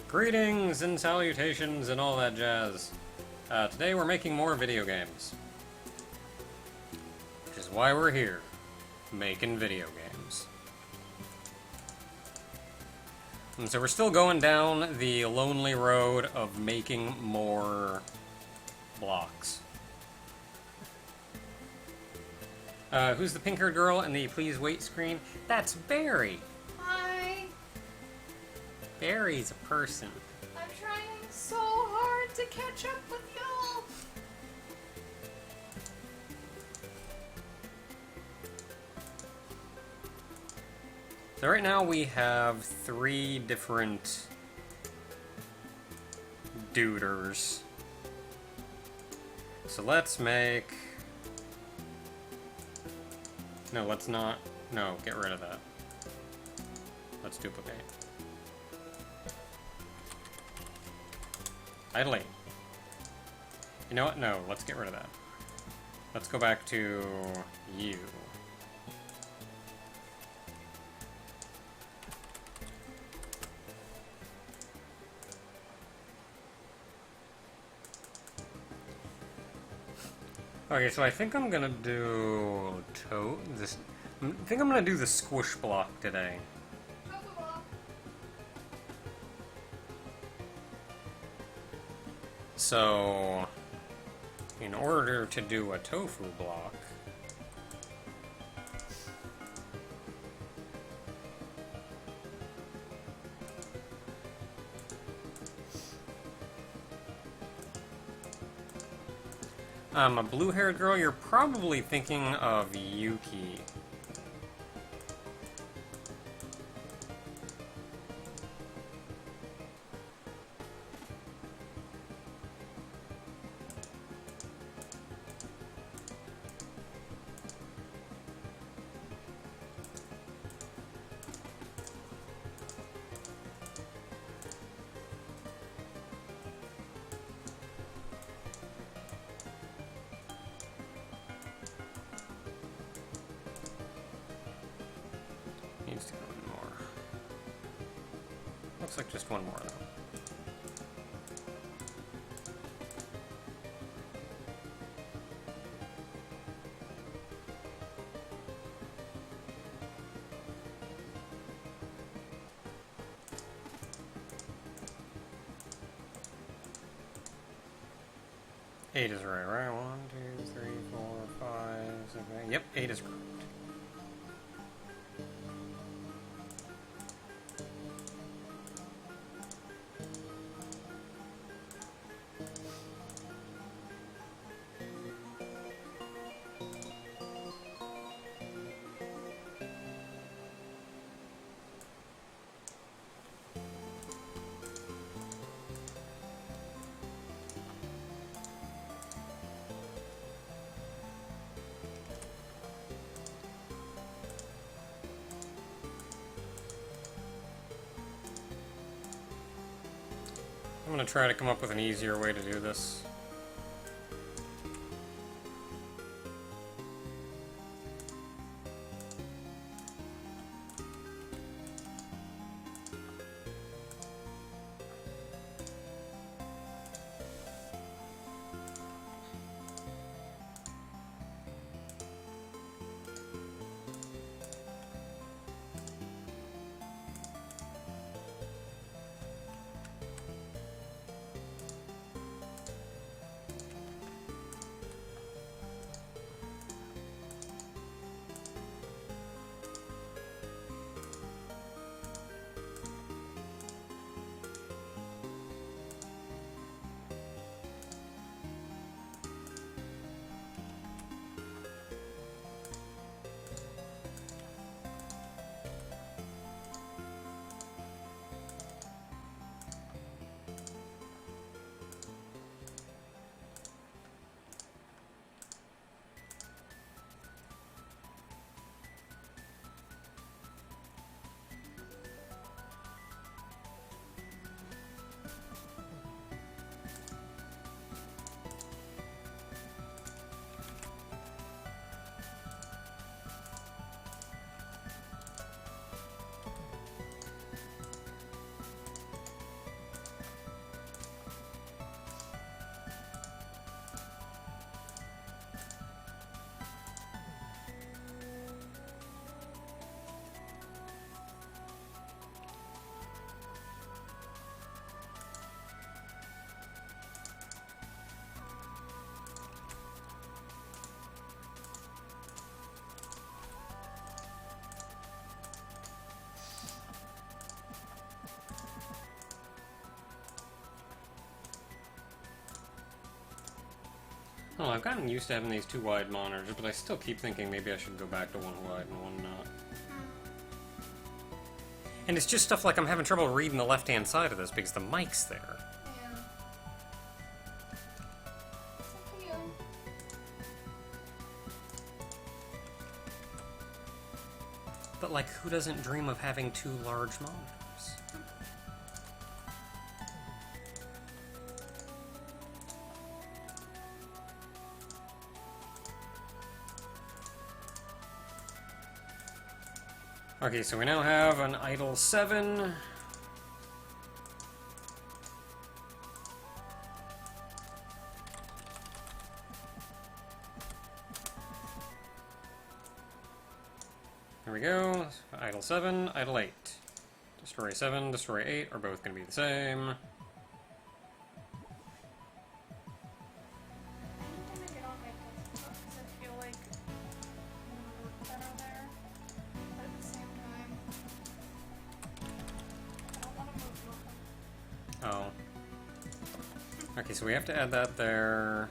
Greetings and salutations and all that jazz. Today we're making more video games. Which is why we're here. Making video games. And so we're still going down the lonely road of making more blocks. Who's the pink-haired girl in the please wait screen? That's Barry! Hi. Barry's a person. I'm trying so hard to catch up with y'all. So right now we have 3 different duders. So let's make... No, let's not... No, get rid of that. Let's duplicate. Idly. You know what? No, let's get rid of that. Let's go back to you. Okay, so I think I'm gonna do this. I think I'm gonna do the squish block today. So, in order to do a tofu block, a blue-haired girl, you're probably thinking of Yuki. Needs to go in more. Looks like just one more, though. Eight is right? 1, 2, 3, 4, 5, 6, 8. Yep, 8 is correct. I'm gonna try to come up with an easier way to do this. Oh, I've gotten used to having these 2 wide monitors, but I still keep thinking maybe I should go back to 1 wide and 1 not. And it's just stuff like I'm having trouble reading the left-hand side of this because the mic's there. Yeah. It's up to you. But, like, who doesn't dream of having 2 large monitors? Okay, so we now have an idle 7. Here we go. Idle 7, idle 8. Destroy 7, destroy 8 are both going to be the same. I'm gonna get on my desktop because I feel like it would work better there. But at the same time, I don't want to move movement. Oh. Okay, so we have to add that there.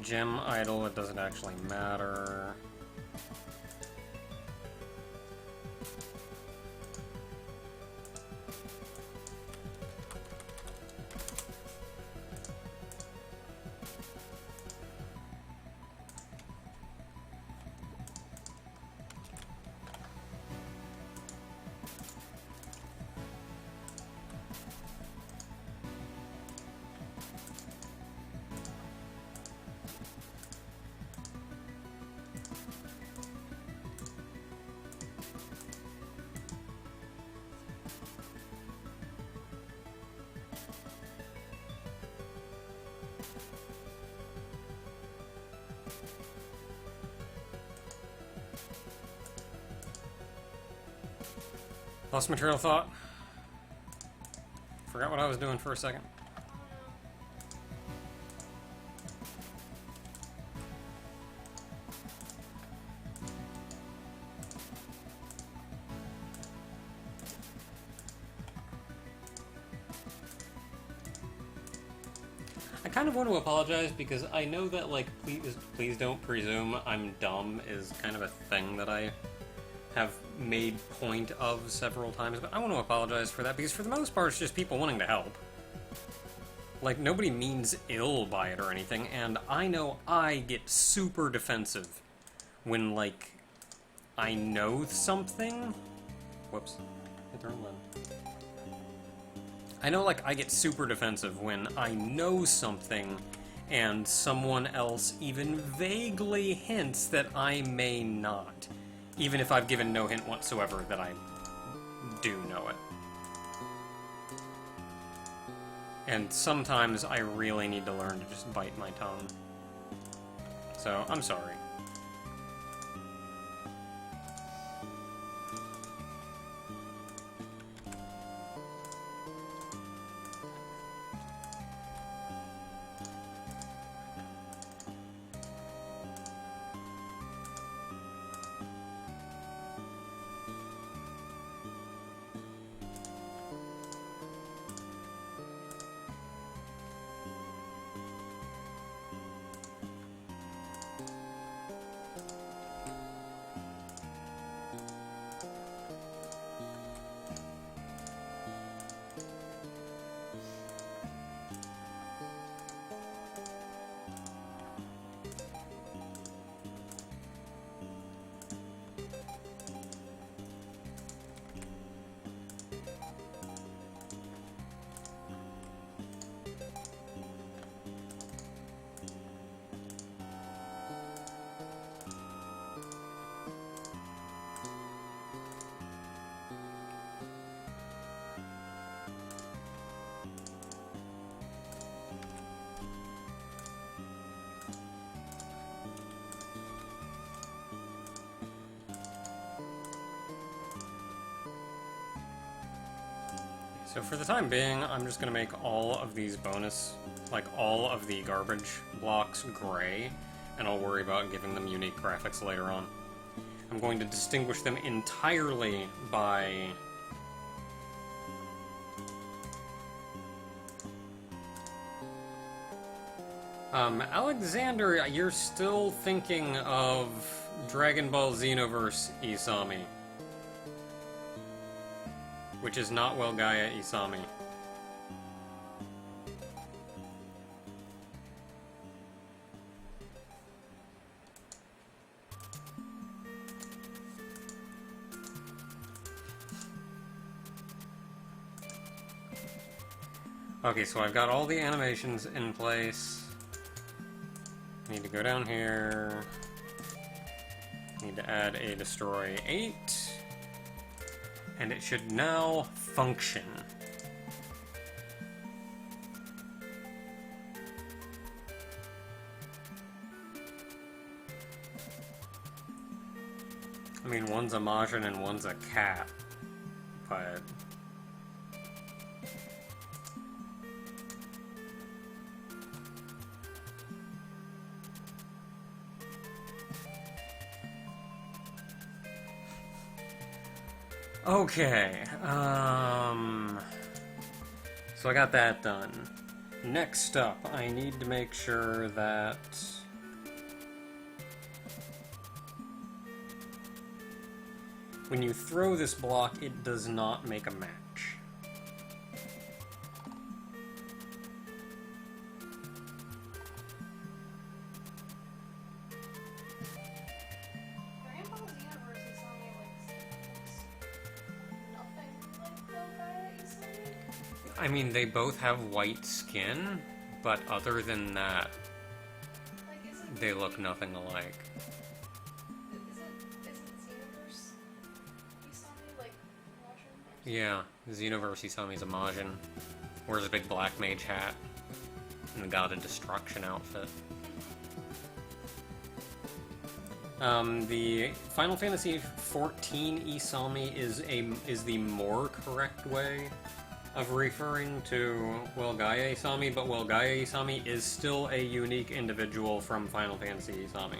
Gem idle, it doesn't actually matter. Lost my trail of thought. Forgot what I was doing for a second. I kind of want to apologize because I know that, like, please don't presume I'm dumb is kind of a thing that I have made point of several times, but I want to apologize for that because for the most part it's just people wanting to help. Like, nobody means ill by it or anything, and I know I get super defensive when, like, I know something. Whoops. Hit the wrong button. I know, like, I get super defensive when I know something and someone else even vaguely hints that I may not. Even if I've given no hint whatsoever that I do know it. And sometimes I really need to learn to just bite my tongue. So, I'm sorry. So for the time being, I'm just going to make all of these bonus, like all of the garbage blocks gray, and I'll worry about giving them unique graphics later on. I'm going to distinguish them entirely by Alexander, you're still thinking of Dragon Ball Xenoverse Isami. Which is not Welgaia Isami. Okay, so I've got all the animations in place. Need to go down here. Need to add a destroy 8. And it should now function. I mean, one's a Majin and one's a cat, but... Okay, so I got that done. Next up, I need to make sure that... when you throw this block, it does not make a match. I mean, they both have white skin, but other than that, they look nothing alike. Yeah, Xenoverse Isami's a Majin. Wears a big black mage hat. And the God of Destruction outfit. The Final Fantasy XIV Isami is the more correct way of referring to Welgaia Isami, but Welgaia Isami is still a unique individual from Final Fantasy Isami.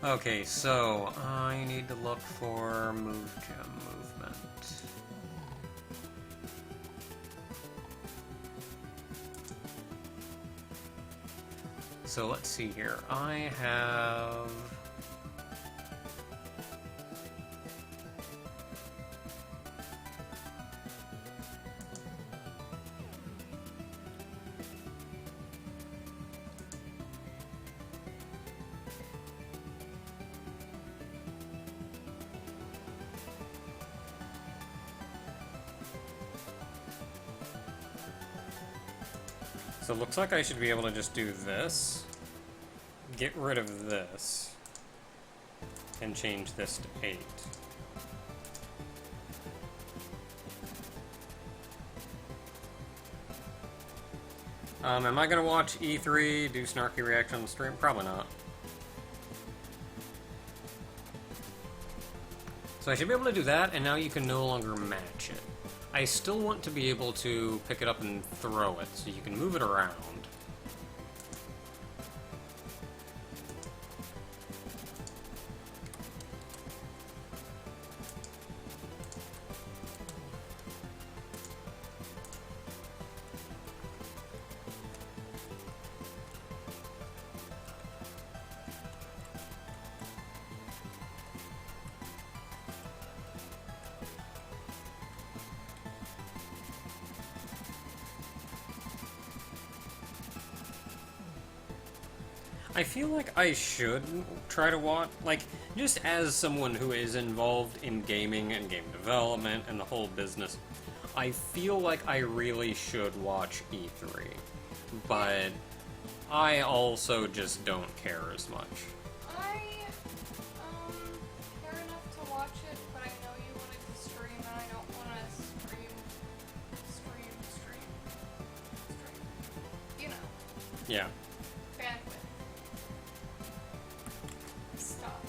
Okay, so I need to look for move gem movement. So let's see here. I have... So it looks like I should be able to just do this, get rid of this, and change this to 8. Am I gonna watch E3, do snarky reaction on the stream? Probably not. So I should be able to do that, and now you can no longer match it. I still want to be able to pick it up and throw it, so you can move it around. I feel like I should try to watch, like, just as someone who is involved in gaming and game development and the whole business, I feel like I really should watch E3. But I also just don't care as much. I care enough to watch it, but I know you wanted to stream, and I don't want to stream. You know. Yeah. Bandwidth. Stuff.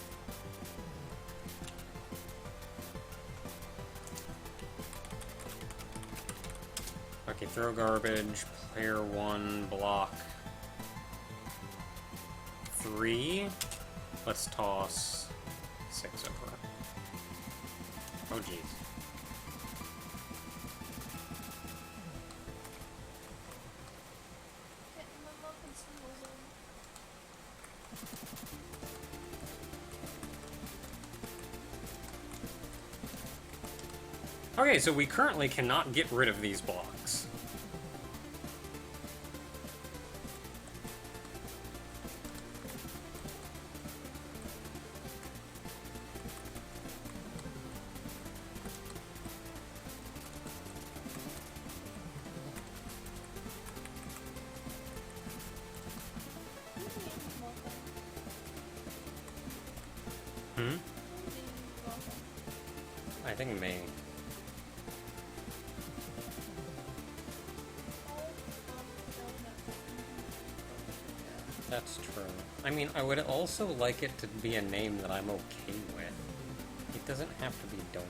Okay, throw garbage, player 1, block 3. Let's toss 6 over. Oh, jeez. Okay, so we currently cannot get rid of these blocks. Hmm? I think me. That's true. I mean, I would also like it to be a name that I'm okay with. It doesn't have to be Donut.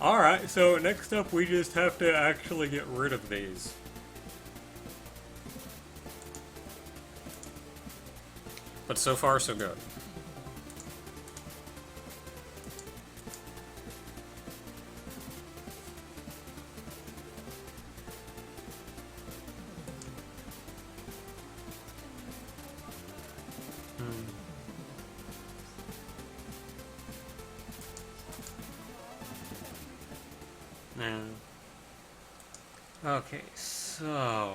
Alright, so next up we just have to actually get rid of these. But so far, so good. Nah. Okay, so...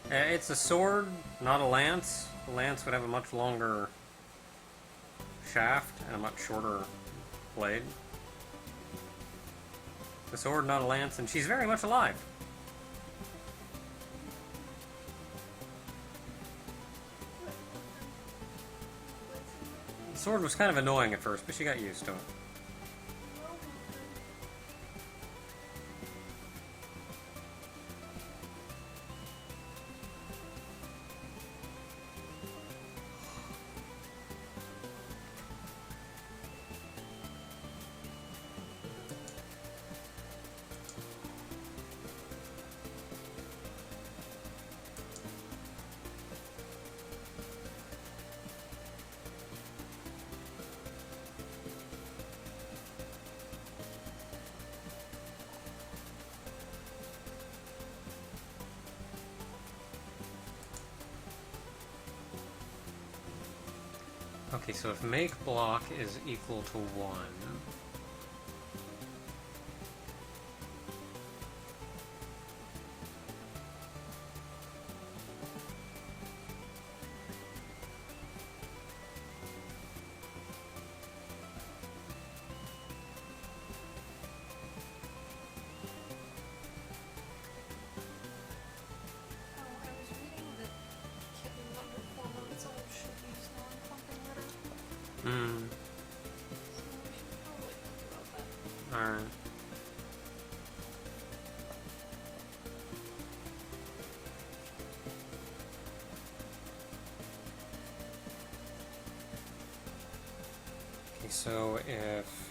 It's a sword, not a lance. A lance would have a much longer shaft and a much shorter blade. The sword, not a lance, and she's very much alive. The sword was kind of annoying at first, but she got used to it. Okay, so if make block is equal to 1... Alright. Okay, so if...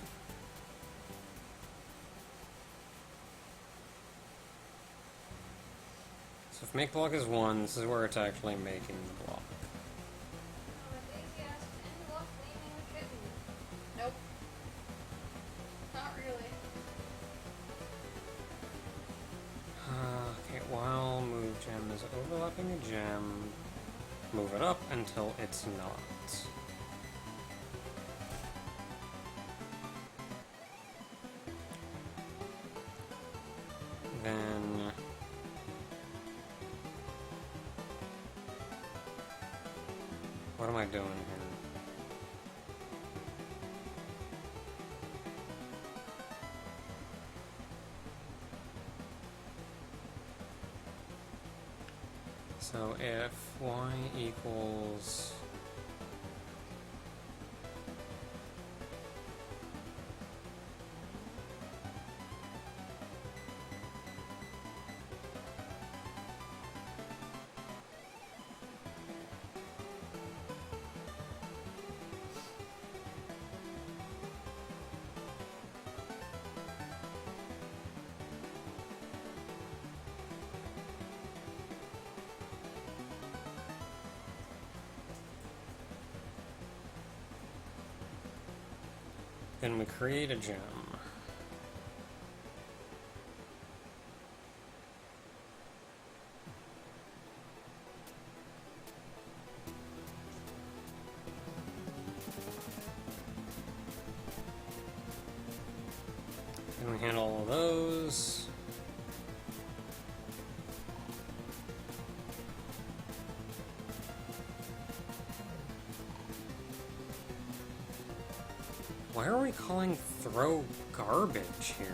So if make block is 1, this is where it's actually making the block. Nope. Not really. Okay, while move gem is overlapping a gem, move it up until it's not. Then... What am I doing here? So if y equals... Can we create a gem? Can we handle all of those? Why are we calling throw garbage here?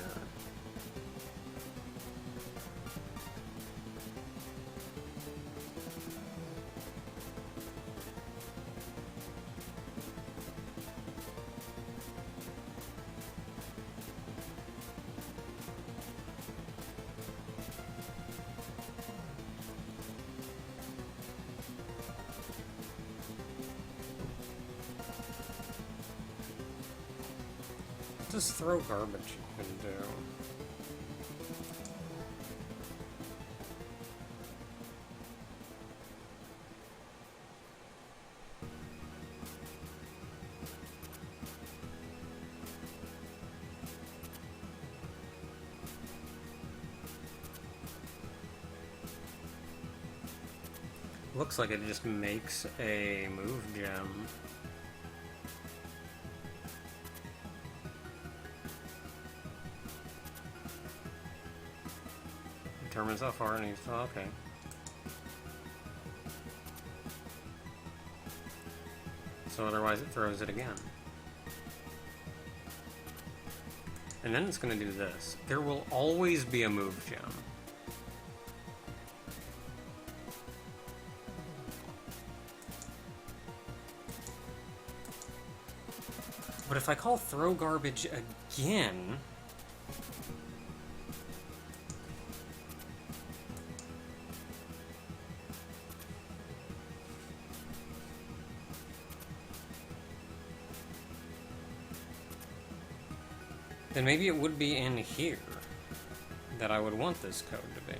What does throw garbage even do? Looks like it just makes a move gem. Determines how far it needs to. Okay. So otherwise it throws it again. And then it's going to do this. There will always be a move gem. But if I call throw garbage again... then maybe it would be in here that I would want this code to be.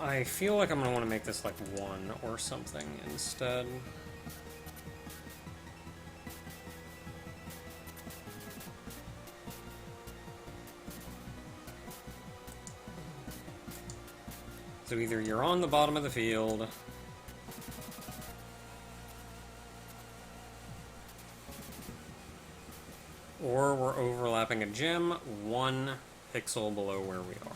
I feel like I'm going to want to make this like 1 or something instead. So either you're on the bottom of the field, or we're overlapping a gem 1 pixel below where we are.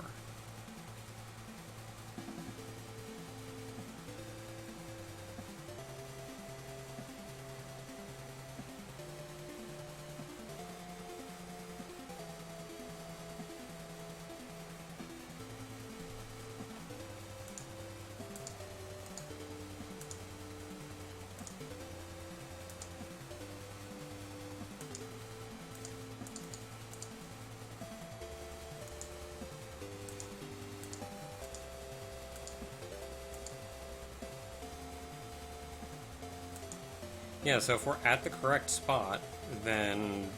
Yeah, so if we're at the correct spot, then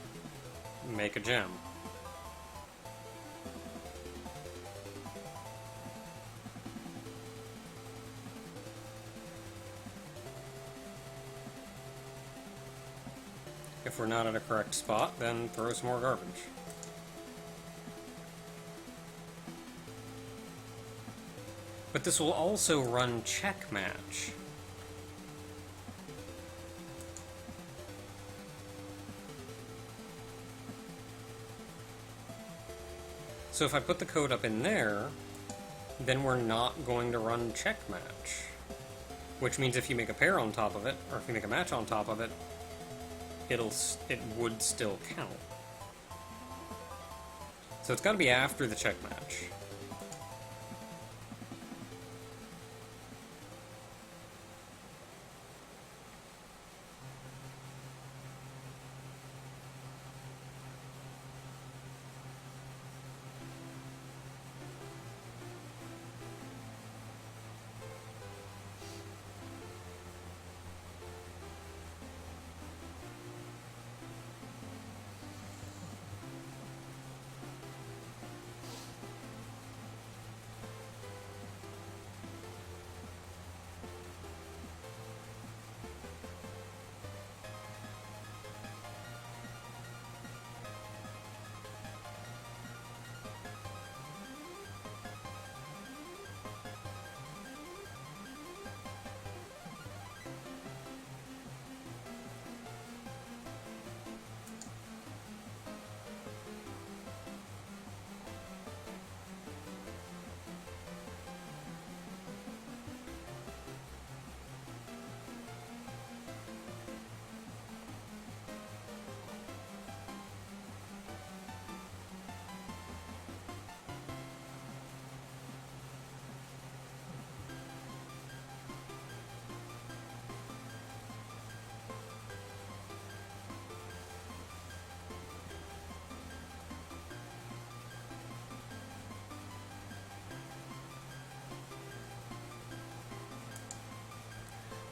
make a gem. If we're not at a correct spot, then throw some more garbage. But this will also run check match. So if I put the code up in there, then we're not going to run check match. Which means if you make a pair on top of it, or if you make a match on top of it, it would still count. So it's got to be after the check match.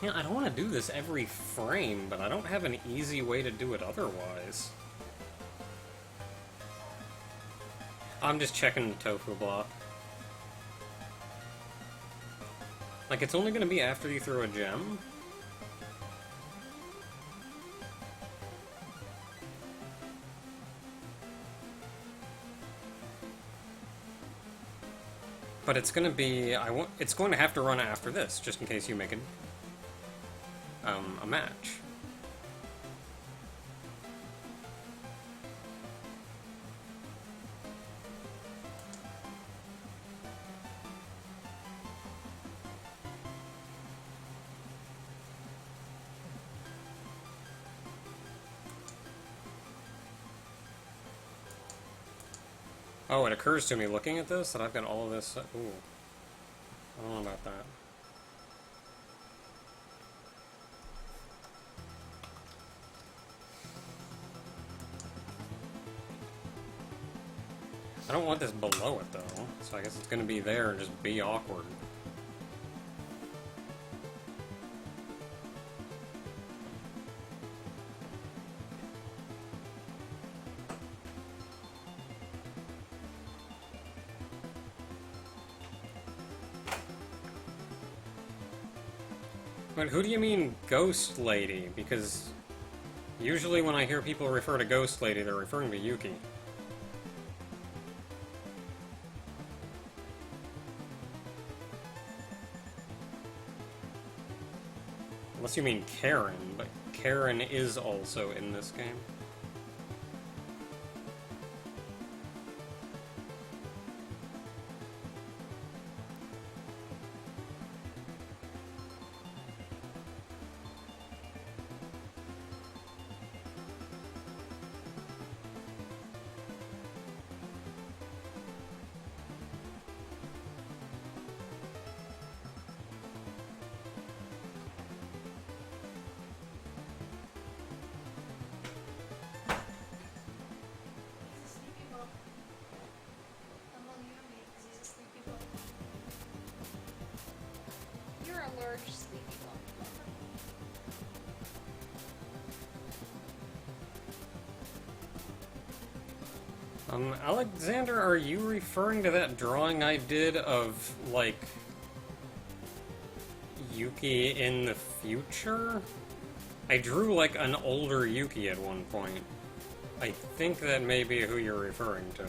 Yeah, I don't want to do this every frame, but I don't have an easy way to do it otherwise. I'm just checking the tofu block. Like, it's only going to be after you throw a gem? But it's going to be... it's going to have to run after this, just in case you make it... a match. Oh, it occurs to me looking at this that I've got all of this... Ooh. I don't know about that. I don't want this below it, though, so I guess it's going to be there and just be awkward. But who do you mean, Ghost Lady? Because usually when I hear people refer to Ghost Lady, they're referring to Yuki. Unless you mean Karen, but Karen is also in this game. Large sleepy bone. Alexander, are you referring to that drawing I did of, like, Yuki in the future? I drew, like, an older Yuki at one point. I think that may be who you're referring to.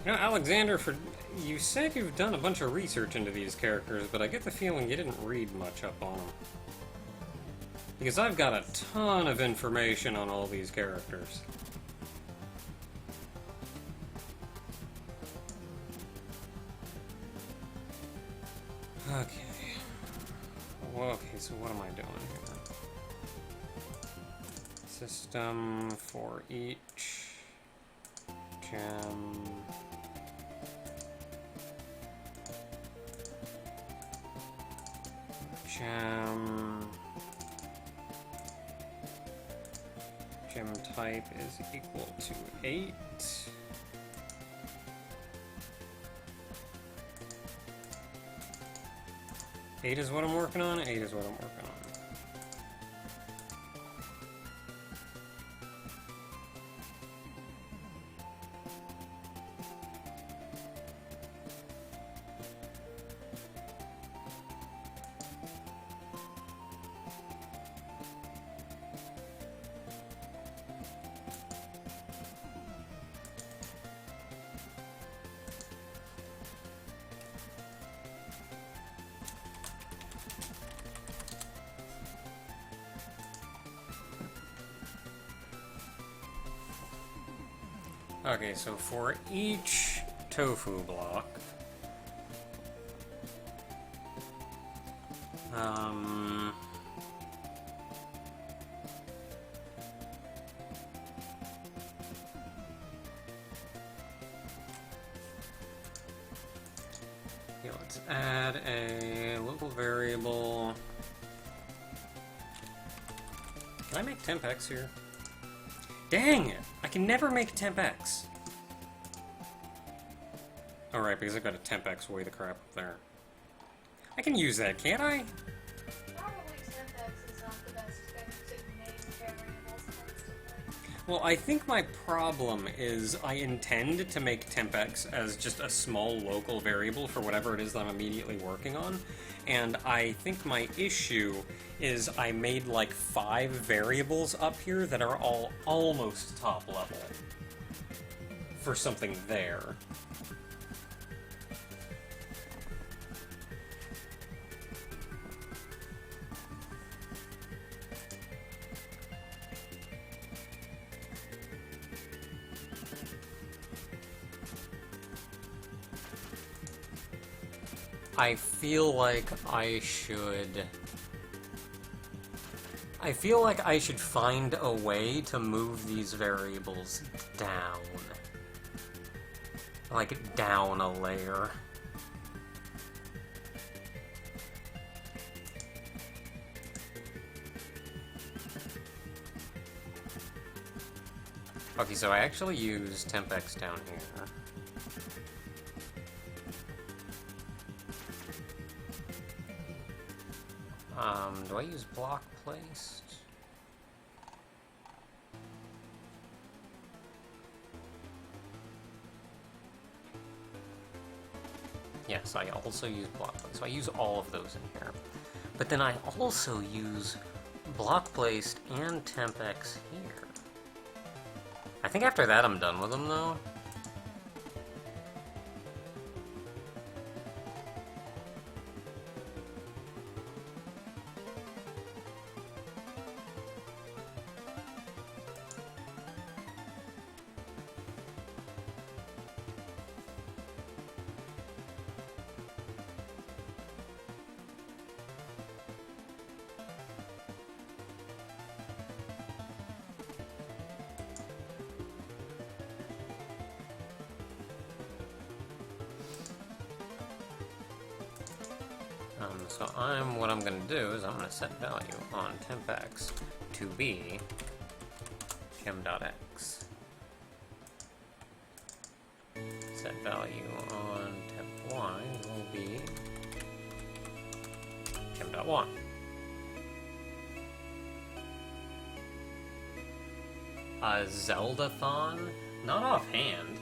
You know, Alexander, you said you've done a bunch of research into these characters, but I get the feeling you didn't read much up on them. Because I've got a ton of information on all these characters. Okay. Well, okay, so what am I doing here? System for each gem. Gem type is equal to 8. Eight is what I'm working on. 8 is what I'm working on. Okay, so for each tofu block, yeah, let's add a local variable. Can I make temp-x here? Dang it! I can never make temp-x! Alright, because I've got a temp-x way the crap up there. I can use that, can't I? Probably temp-x is not the best thing to make variables constantly. Well, I think my problem is I intend to make temp-x as just a small local variable for whatever it is that I'm immediately working on, and I think my issue is I made like 5 variables up here that are all almost top level for something there. I feel like I should find a way to move these variables down. Like, down a layer. Okay, so I actually use temp-x down here. Do I use block placed? Yes, I also use block placed, so I use all of those in here. But then I also use block placed and temp-x here. I think after that I'm done with them, though. So what I'm going to do is I'm going to set value on temp-x to be chem.x. Set value on temp.y will be chem.y. A Zelda-thon? Not offhand.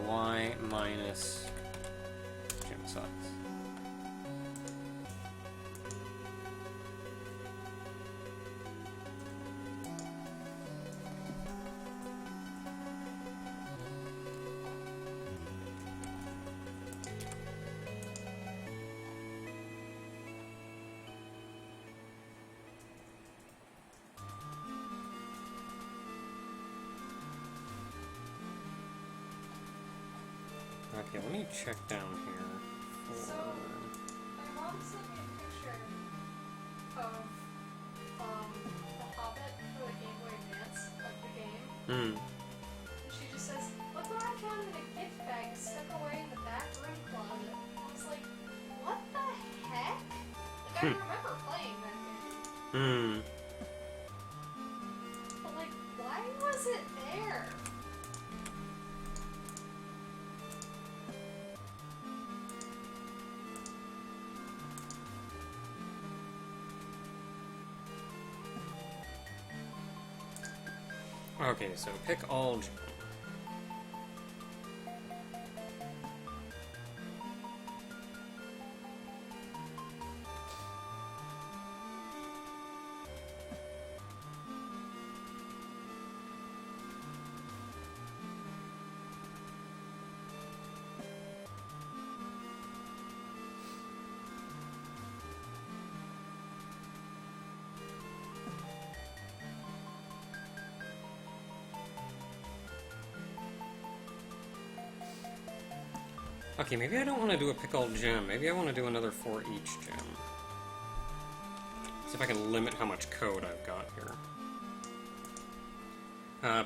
Y minus gem size. Okay, let me check down here for... So, my mom said of The Hobbit for the Game Boy Advance, like the game. Hmm. And she just says, "Look what I found in a gift bag stuck away in the back room closet." I was like, what the heck? Like, I remember playing that game. Hmm. But, like, why was it there? Okay, so pick all gem. Okay, maybe I don't want to do a pick all gem. Maybe I want to do another for each gem. See if I can limit how much code I've got here.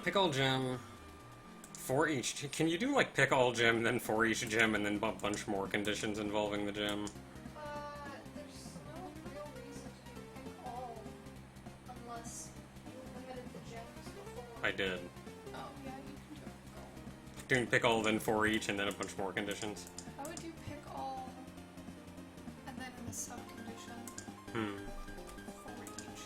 Pick all gem for each. Can you do like pick all gem, then for each gem, and then a bunch more conditions involving the gem? There's no real reason to do pick all unless you limited the gems before. I did. Oh, yeah, you can do pick all. Doing pick all, then for each, and then a bunch more conditions. I would do pick all and then in the sub-condition Hmm. for each.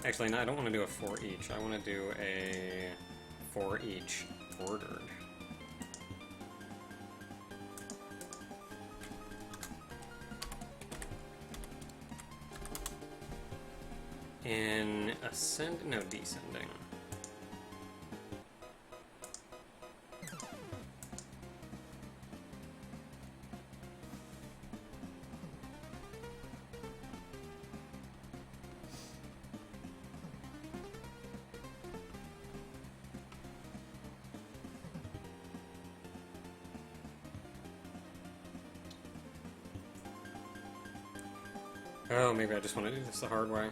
Actually, no, I don't want to do a for each. I want to do a for each ordered. In no, descending. Oh, maybe I just want to do this the hard way.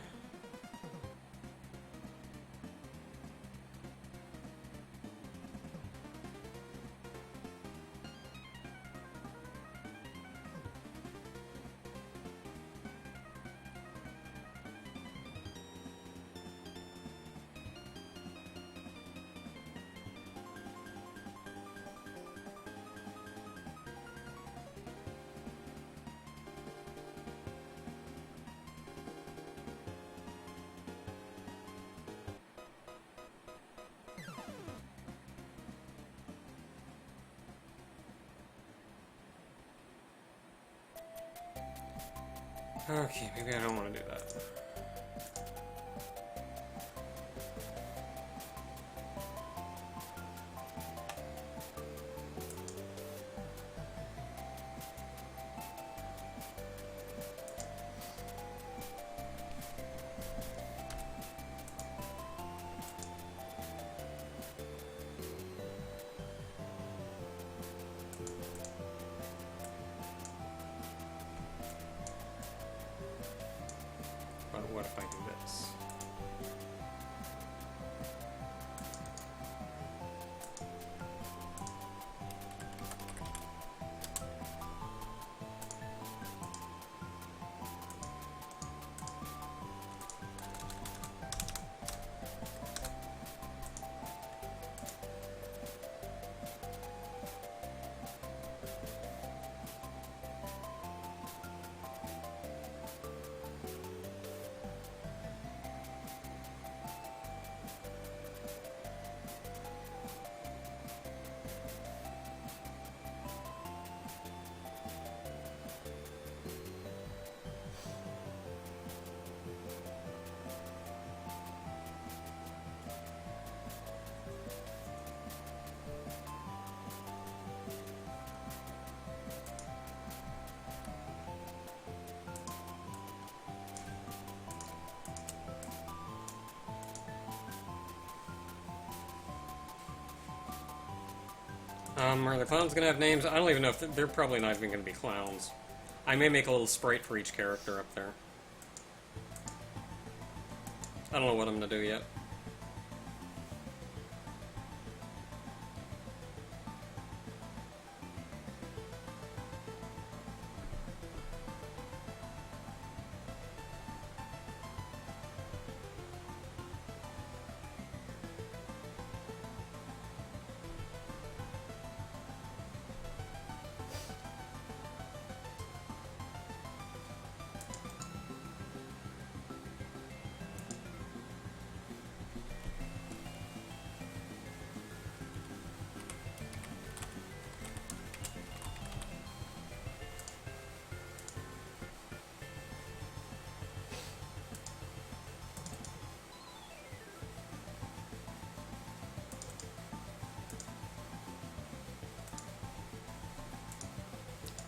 Okay, maybe I don't want to do that. But what if I do this? Are the clowns gonna have names? I don't even know if they're probably not even gonna be clowns. I may make a little sprite for each character up there. I don't know what I'm gonna do yet.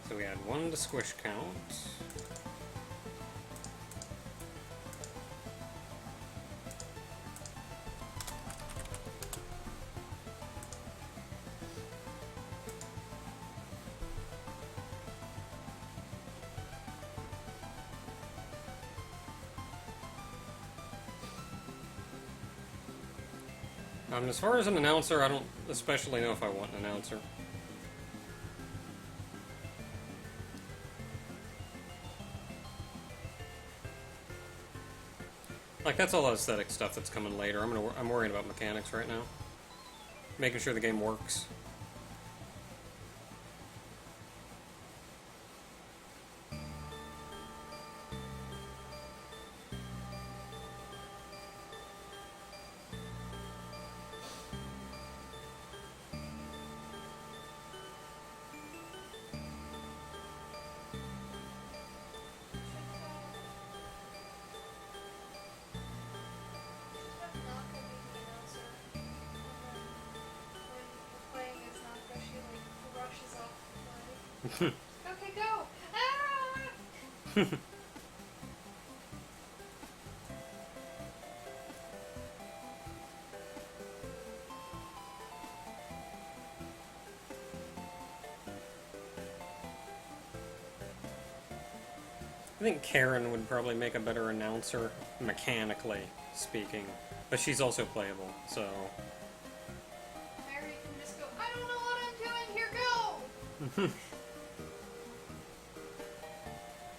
So we add 1 to squish count. As far as an announcer, I don't especially know if I want an announcer. Like, that's all aesthetic stuff that's coming later. I'm worrying about mechanics right now. Making sure the game works. Okay, go! Ah! I think Karen would probably make a better announcer, mechanically speaking. But she's also playable, so... Mary can just go, I don't know what I'm doing, here, go!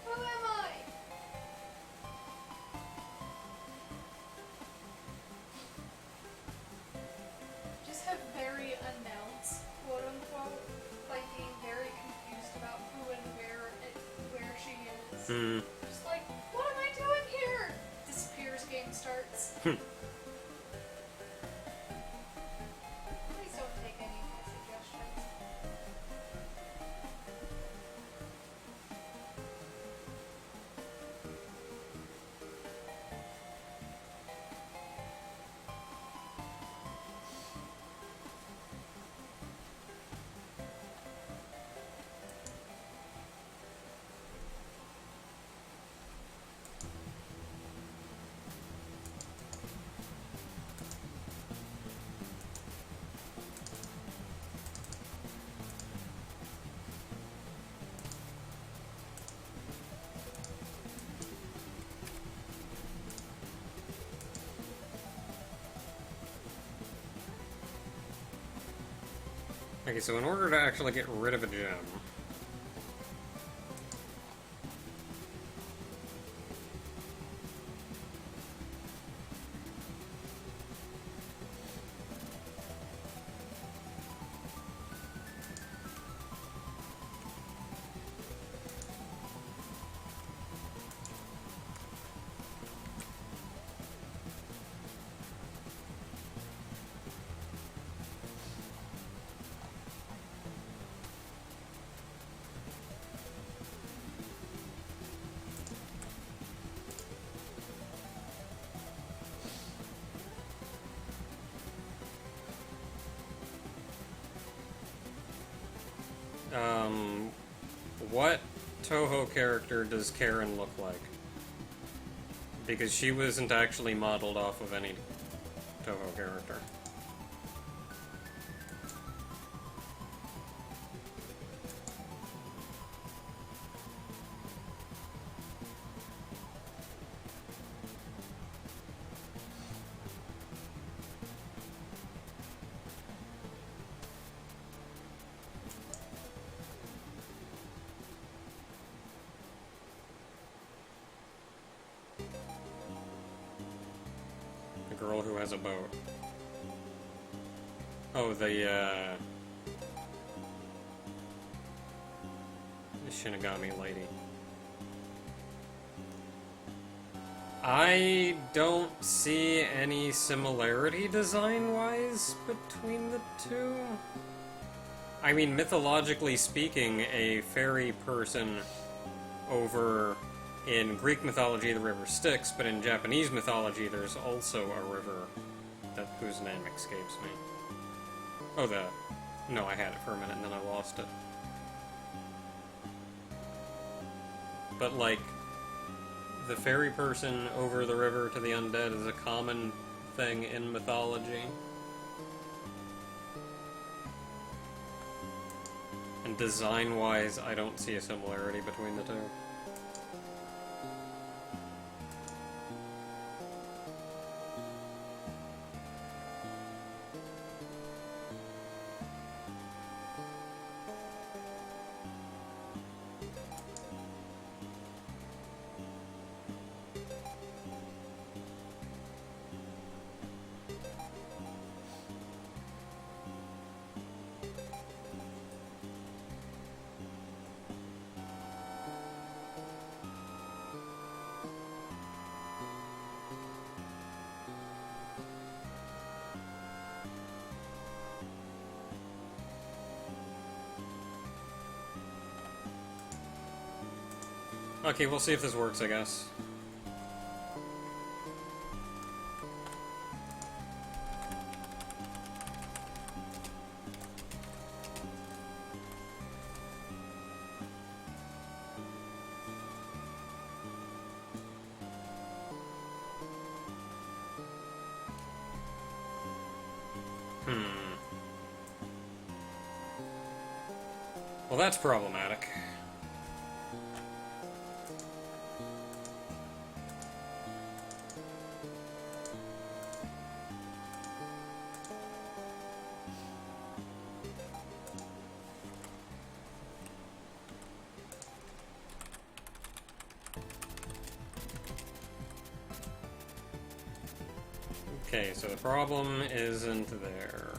Who am I? Just have Mary announce, quote unquote, by being very confused about who and where she is. Hmm. Just like, what am I doing here? Disappears, game starts. Please don't take any of my suggestions. Okay, so in order to actually get rid of a gem... What Toho character does Karen look like? Because she wasn't actually modeled off of any Toho character. who has a boat. Oh, the Shinigami lady. I don't see any similarity design-wise between the two. I mean, mythologically speaking, a fairy person over in Greek mythology the river Styx, but in Japanese mythology there's also a river whose name escapes me. Oh, no, I had it for a minute and then I lost it. But, like, the fairy person over the river to the undead is a common thing in mythology. And design-wise, I don't see a similarity between the two. Okay, we'll see if this works, I guess. Well, that's problematic. Okay, so the problem isn't there.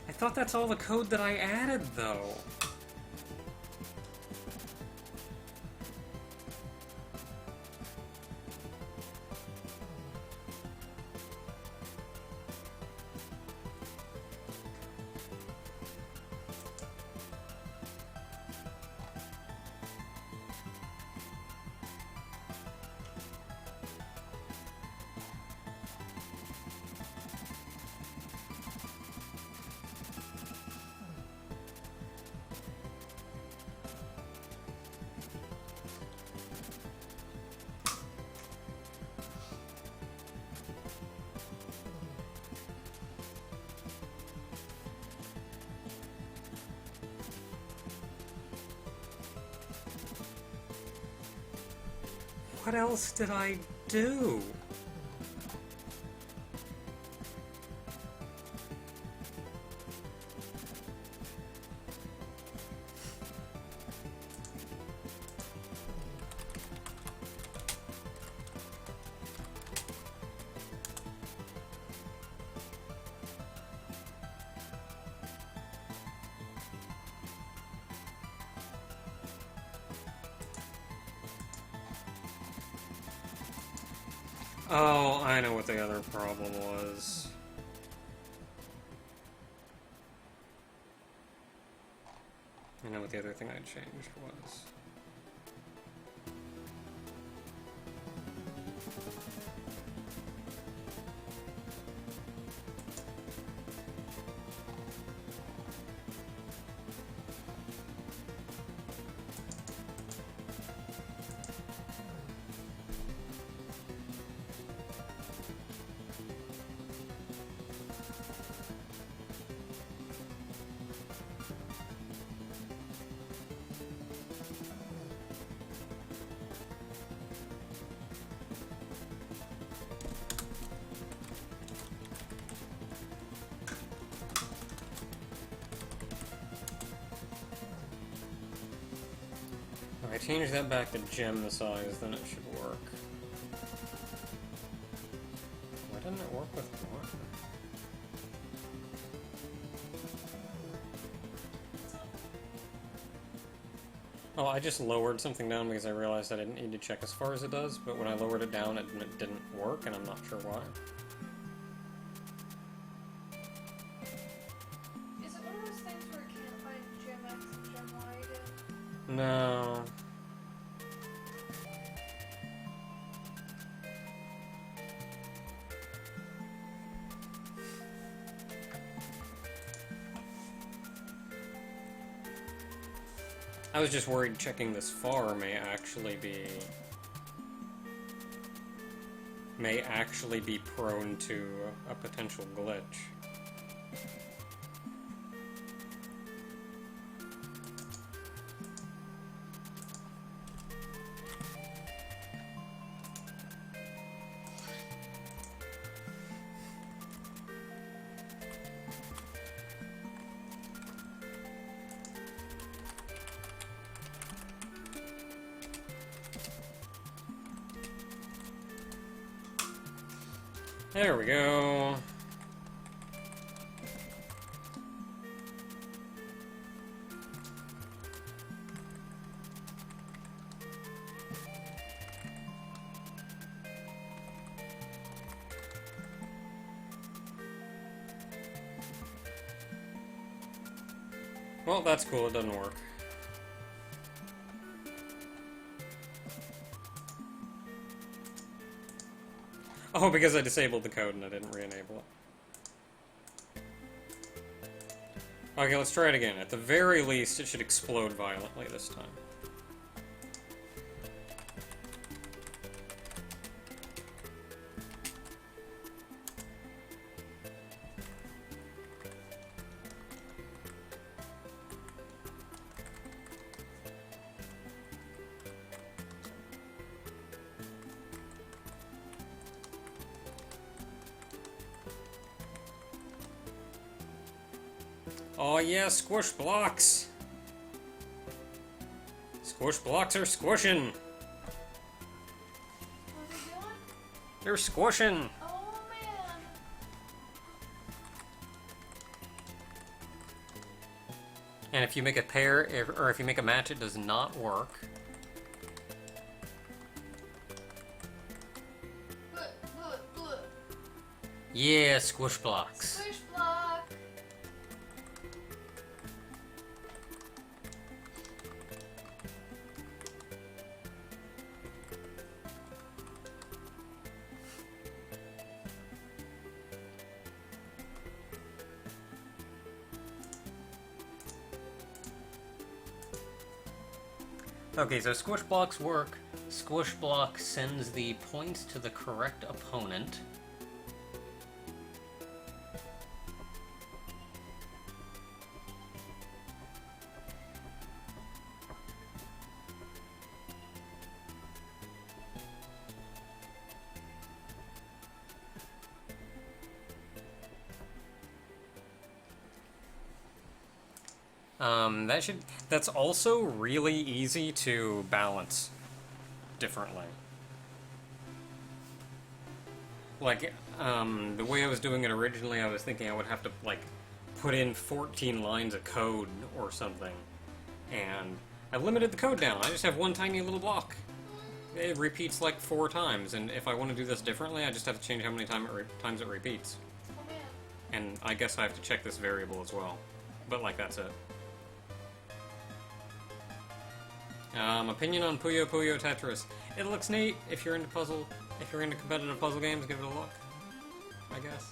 I thought that's all the code that I added, though. What else did I do? Oh, I know what the other problem was. I know what the other thing I changed was. I changed that back to gem size, then it should work. Why didn't it work with one? Oh, I just lowered something down because I realized I didn't need to check as far as it does, but when I lowered it down, it didn't work, and I'm not sure why. Is it one of those things where it can't find gem X and gem Y again? No. I was just worried checking this far may actually be prone to a potential glitch. There we go. Well, that's cool, it doesn't work. Oh, because I disabled the code and I didn't re-enable it. Okay, let's try it again. At the very least, it should explode violently this time. Oh yeah, squish blocks! Squish blocks are squishing! What are they doing? They're squishing! Oh man! And if you make a pair, or if you make a match, it does not work. Bleh. Yeah, squish blocks. Squish block! Okay, so squish blocks work. Squish block sends the points to the correct opponent. That's also really easy to balance differently. Like, the way I was doing it originally, I was thinking I would have to, like, put in 14 lines of code or something. And I limited the code down. I just have one tiny little block. It repeats like 4 times, and if I want to do this differently, I just have to change how many times it repeats. Oh man. And I guess I have to check this variable as well. But, like, that's it. Opinion on Puyo Puyo Tetris. It looks neat. If you're into competitive puzzle games, give it a look, I guess.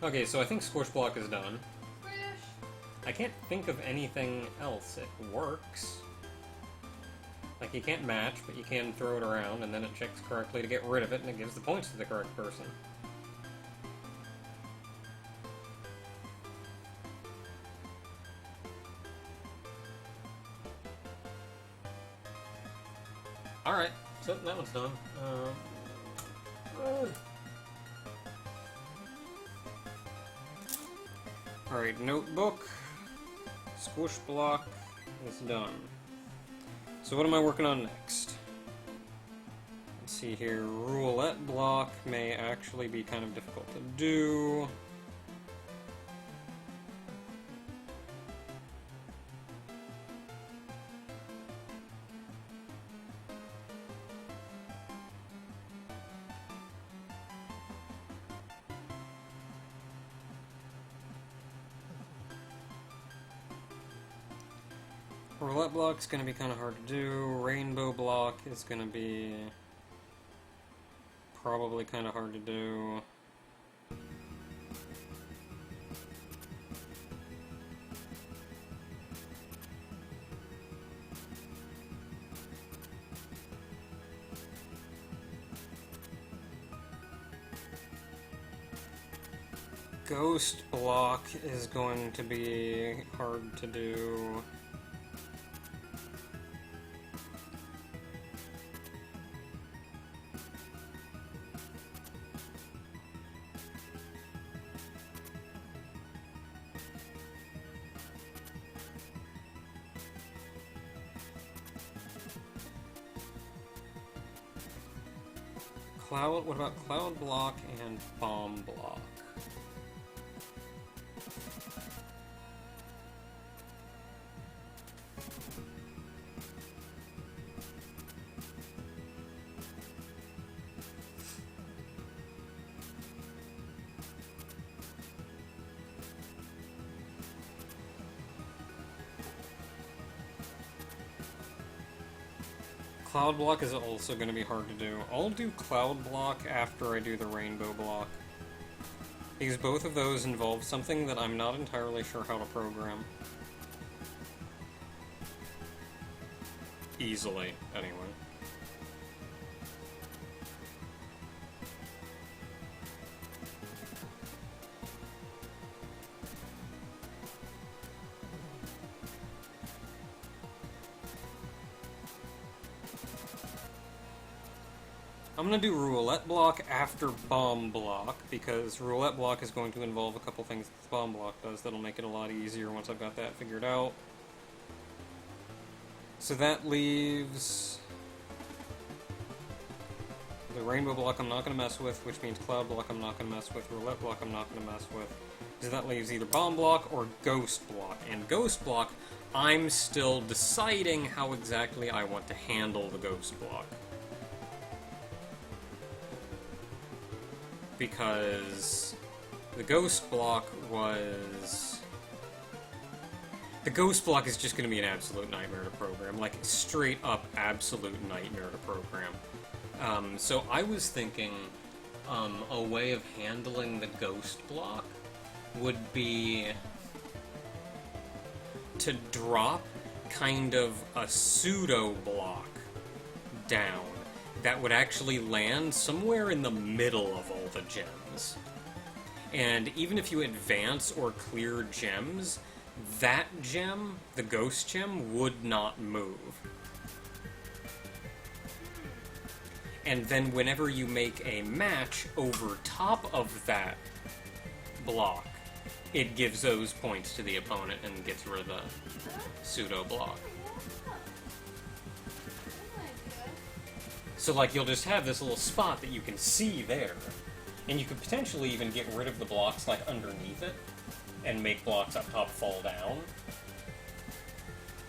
Okay, so I think Squish Block is done. Squish! I can't think of anything else. It works. Like, you can't match, but you can throw it around, and then it checks correctly to get rid of it, and it gives the points to the correct person. Alright, so that one's done. Alright, notebook, squish block is done. So what am I working on next? Let's see here, roulette block may actually be kind of difficult to do. Roulette block's gonna be kind of hard to do. Rainbow block is gonna be probably kind of hard to do. Ghost block is going to be hard to do. Cloud, what about cloud block and bomb block? Cloud block is also going to be hard to do. I'll do cloud block after I do the rainbow block, because both of those involve something that I'm not entirely sure how to program. Easily, anyway. I'm gonna do roulette block after bomb block, because roulette block is going to involve a couple things that the bomb block does that'll make it a lot easier once I've got that figured out. So that leaves the rainbow block I'm not gonna mess with, which means cloud block I'm not gonna mess with, roulette block I'm not gonna mess with. So that leaves either bomb block or ghost block. And ghost block, I'm still deciding how exactly I want to handle the ghost block. Because the ghost block was... The ghost block is just going to be an absolute nightmare to program. Like, straight up absolute nightmare to program. So I was thinking a way of handling the ghost block would be to drop kind of a pseudo block down that would actually land somewhere in the middle of all the gems. And even if you advance or clear gems, that gem, the ghost gem, would not move. And then whenever you make a match over top of that block, it gives those points to the opponent and gets rid of the pseudo block. So, like, you'll just have this little spot that you can see there, and you could potentially even get rid of the blocks, like, underneath it, and make blocks up top fall down.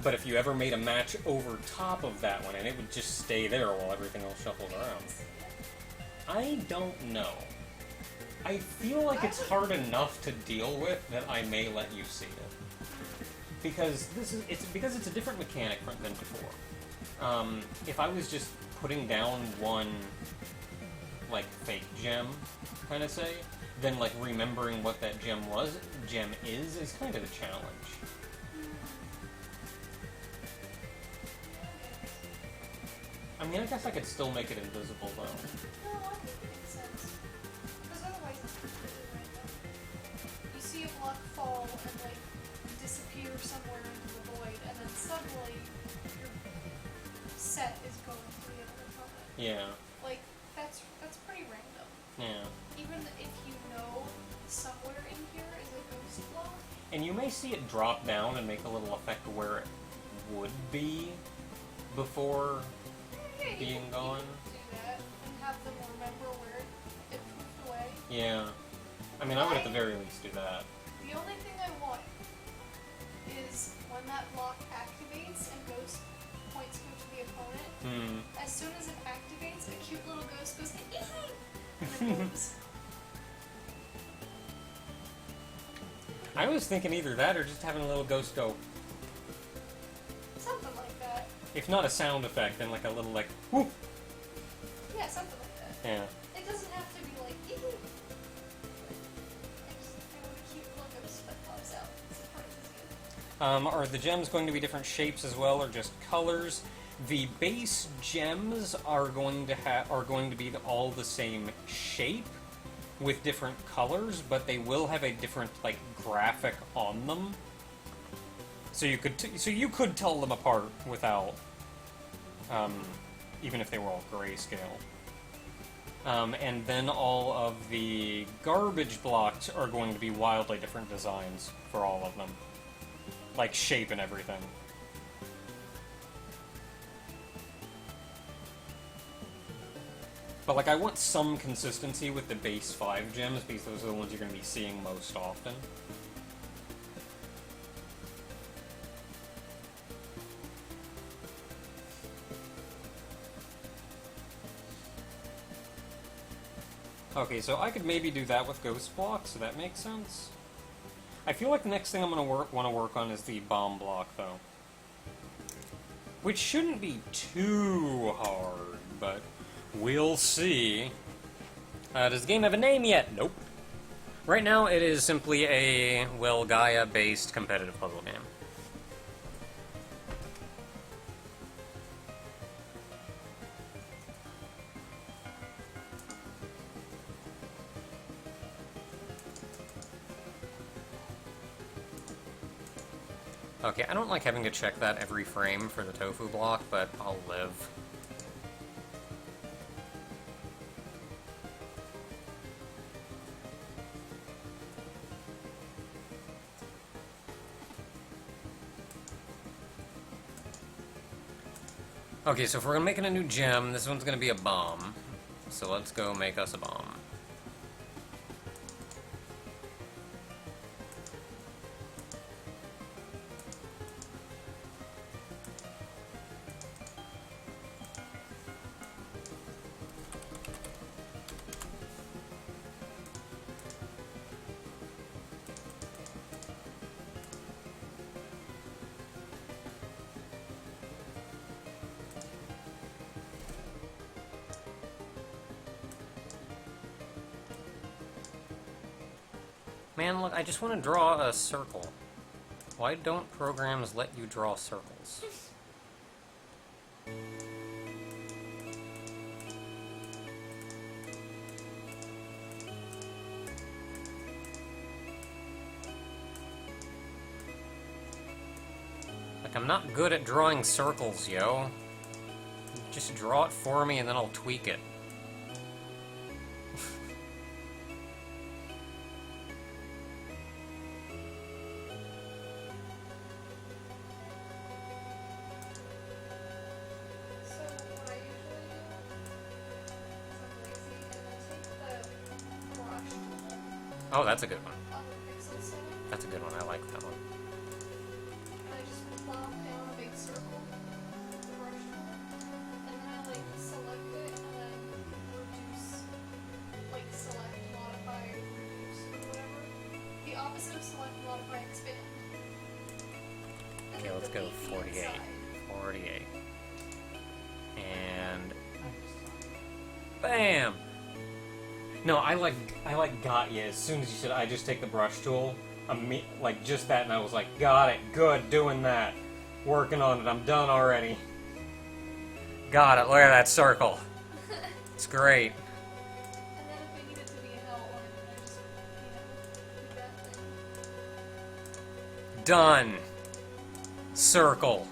But if you ever made a match over top of that one, and it would just stay there while everything else shuffled around. I don't know. I feel like it's hard enough to deal with that I may let you see it. Because it's a different mechanic than before. If I was just putting down one, like, fake gem, kind of say, then like remembering what that gem is kind of a challenge. I mean, I guess I could still make it invisible though. No, I think it makes sense. Because otherwise it's completely random. You see a block fall and like disappear somewhere into the void, and then suddenly your set is going to the other opponent. Yeah. Like that's pretty random. Yeah. Even if you know somewhere in here is a ghost block. And you may see it drop down and make a little effect where it would be before Yeah, being you gone. can do that and have them remember where it moved away. Yeah. I mean, I would at the very least do that. The only thing I want is when that block activates and ghost points go to the opponent, Hmm. as soon as it activates, a cute little ghost goes, and then moves. I was thinking either that or just having a little ghost go. Something like that. If not a sound effect, then like a little like whoop. Yeah, something like that. Yeah. It doesn't have to be like, I want a cute little ghost that pops out. Surprises you. Are the gems going to be different shapes as well, or just colors? The base gems are going to be all the same shape with different colors, but they will have a different like graphic on them. So you could tell them apart without, even if they were all grayscale. And then all of the garbage blocks are going to be wildly different designs for all of them, like shape and everything. But like, I want some consistency with the base 5 gems because those are the ones you're going to be seeing most often. Okay, so I could maybe do that with ghost blocks, so that makes sense. I feel like the next thing I'm going to want to work on is the bomb block, though. Which shouldn't be too hard, but we'll see. Does the game have a name yet? Nope. Right now, it is simply a, well, Gaia-based competitive puzzle game. Okay, I don't like having to check that every frame for the tofu block, but I'll live. Okay, so if we're making a new gem, this one's gonna be a bomb. So let's go make us a bomb. Man, look, I just want to draw a circle. Why don't programs let you draw circles? Like, I'm not good at drawing circles, yo. Just draw it for me and then I'll tweak it. So what I usually do is I'm lazy and I take the brush tool Oh, that's a good one. on the pixel setting That's a good one. I like that one. and I just plop down a big circle with the brush tool and then I like select it and then reduce, like select, modify, reduce, or whatever. The opposite of select, modify, expand. And Okay, then let's go delete the 48. inside. 48. And bam! No, I got you. As soon as you said I just take the brush tool, like just that, and I was like, got it, good, doing that, working on it, I'm done already. Got it. Look at that circle. It's great. And then if I need it to be an outline, then I just, do that thing. Done. Circle.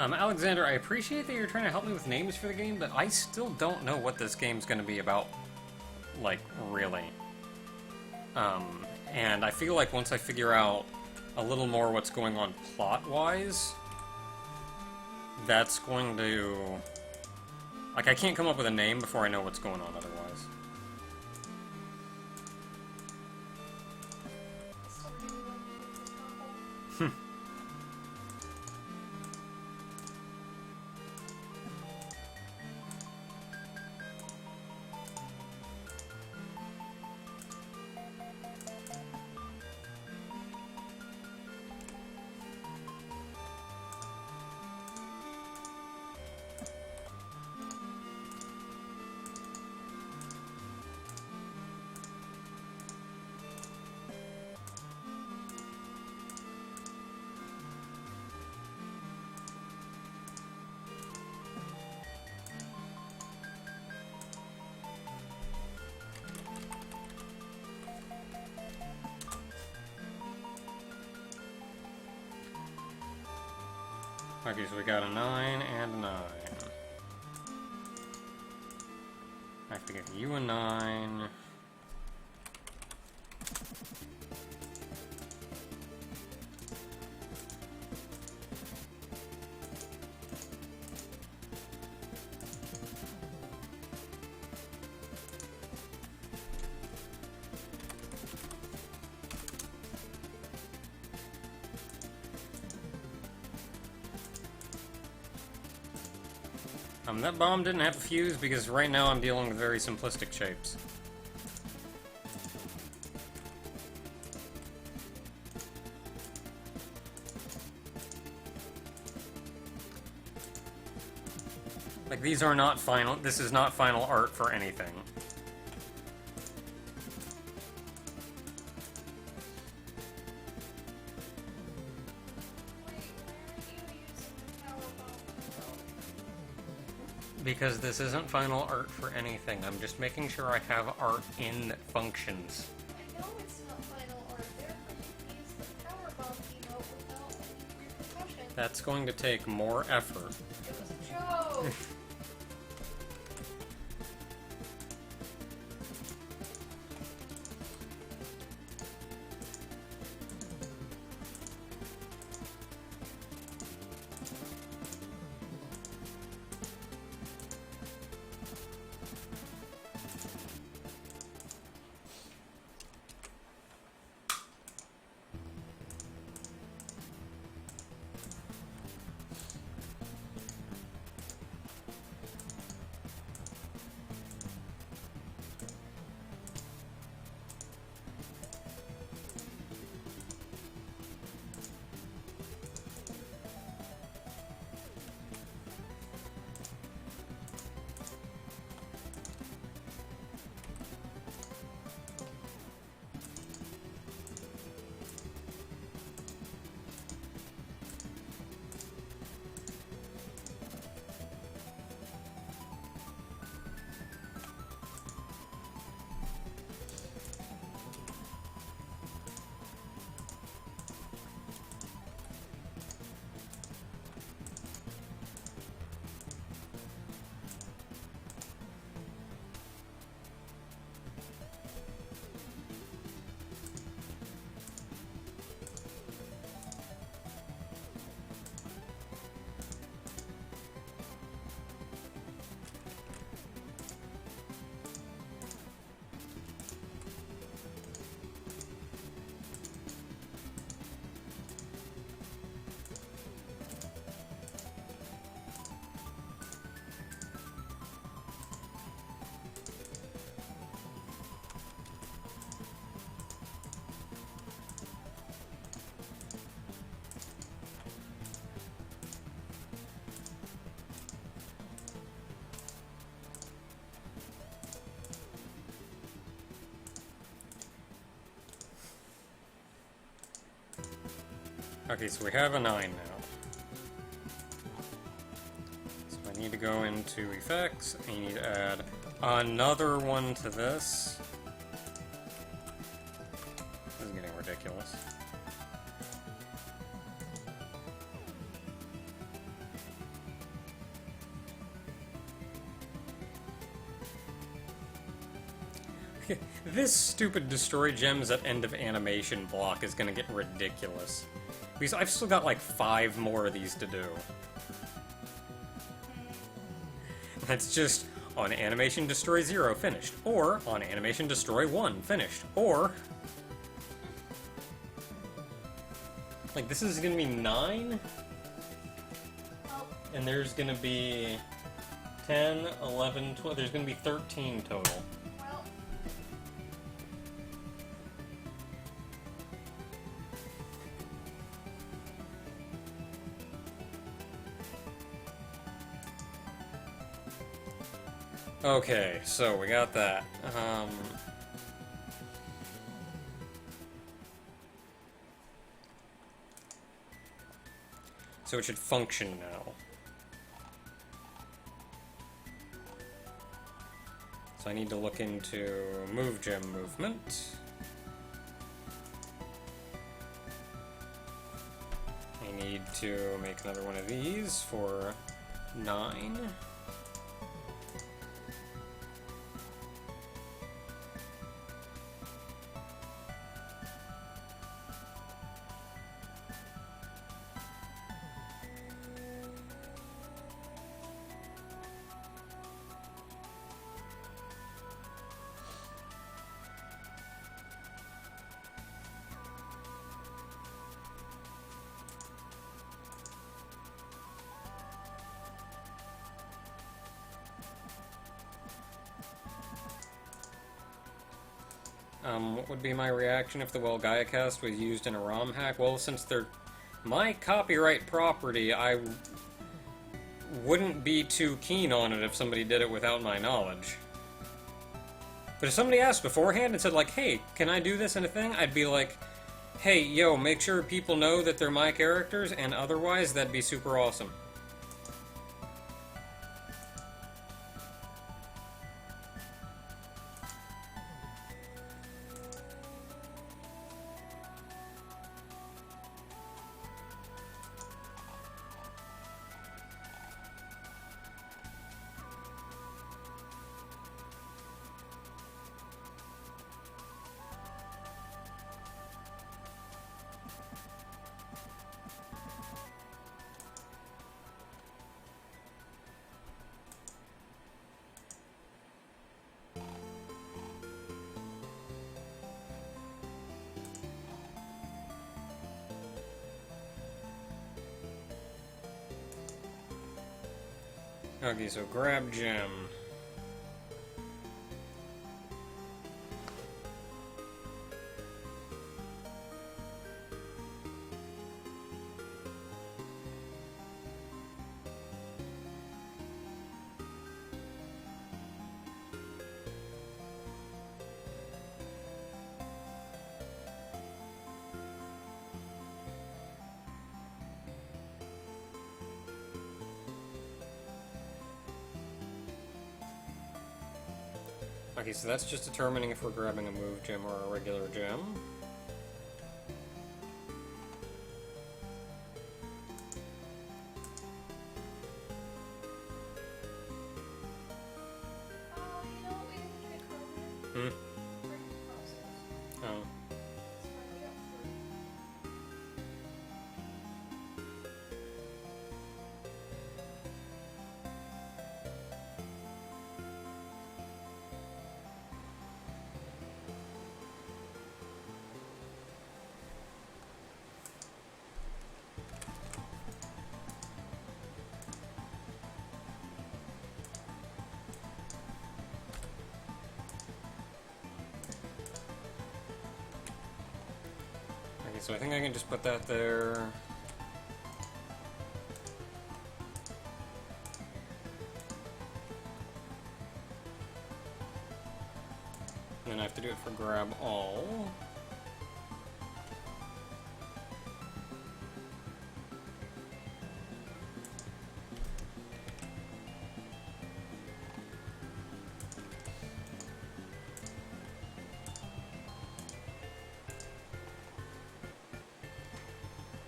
Alexander, I appreciate that you're trying to help me with names for the game, but I still don't know what this game's going to be about, like, really. And I feel like once I figure out a little more what's going on plot-wise, that's going to... Like, I can't come up with a name before I know what's going on otherwise. I still really like the purple. Okay, so we got a 9 and a 9. I have to give you a 9. That bomb didn't have a fuse because right now I'm dealing with very simplistic shapes. Like, these are not final, this is not final art for anything. Because this isn't final art for anything. I'm just making sure I have art in that functions. I know it's not final art, therefore you can use the power bomb emote without any That's going to take more effort. It was a joke. Okay, so we have a 9 now. So I need to go into effects, and you need to add another one to this. This is getting ridiculous. This stupid destroy gems at end of animation block is gonna get ridiculous. Because I've still got like 5 more of these to do. That's just on animation destroy 0 finished, or on animation destroy 1 finished, or like this is gonna be 9, and there's gonna be 10, 11, 12, there's gonna be 13 total. Well, Okay, so we got that. So it should function now. So I need to look into move gem movement. I need to make another one of these for 9. What would be my reaction if the Well Gaia cast was used in a ROM hack? Well, since they're my copyright property, I wouldn't be too keen on it if somebody did it without my knowledge. But if somebody asked beforehand and said, like, hey, can I do this in a thing? I'd be like, hey, yo, make sure people know that they're my characters, and otherwise, that'd be super awesome. Okay, so grab gem. Okay, so that's just determining if we're grabbing a move gem or a regular gem. You know what we didn't get earlier? Hmm? Breaking process. Oh. It's finally up for Okay, so I think I can just put that there. And then I have to do it for grab all.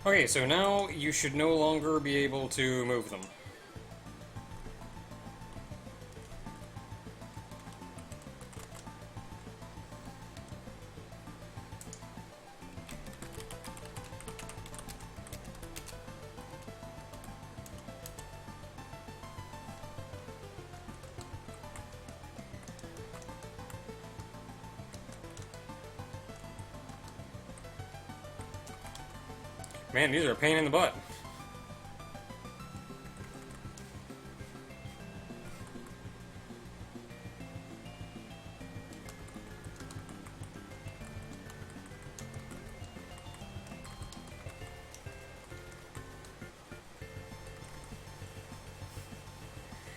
Okay, so now you should no longer be able to move them. Man, these are a pain in the butt.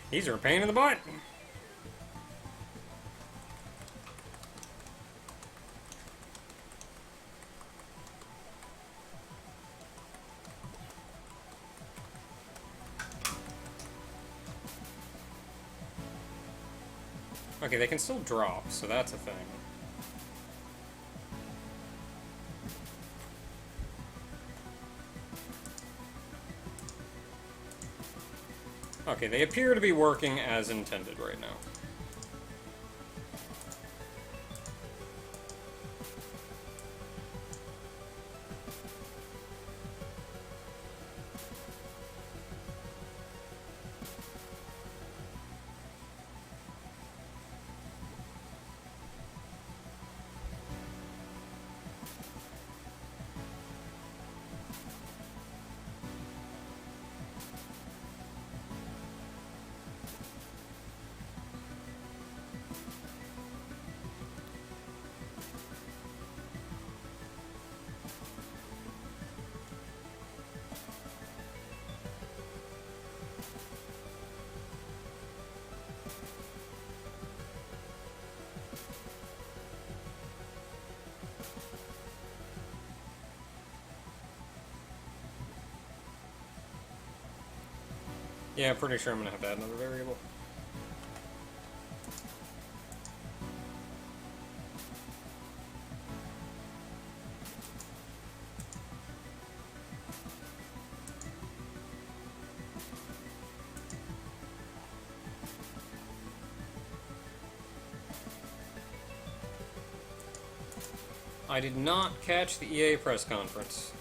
These are a pain in the butt. Okay, they can still drop, so that's a thing. Okay, they appear to be working as intended right now. Yeah, pretty sure I'm gonna have to add another variable. I did not catch the EA press conference.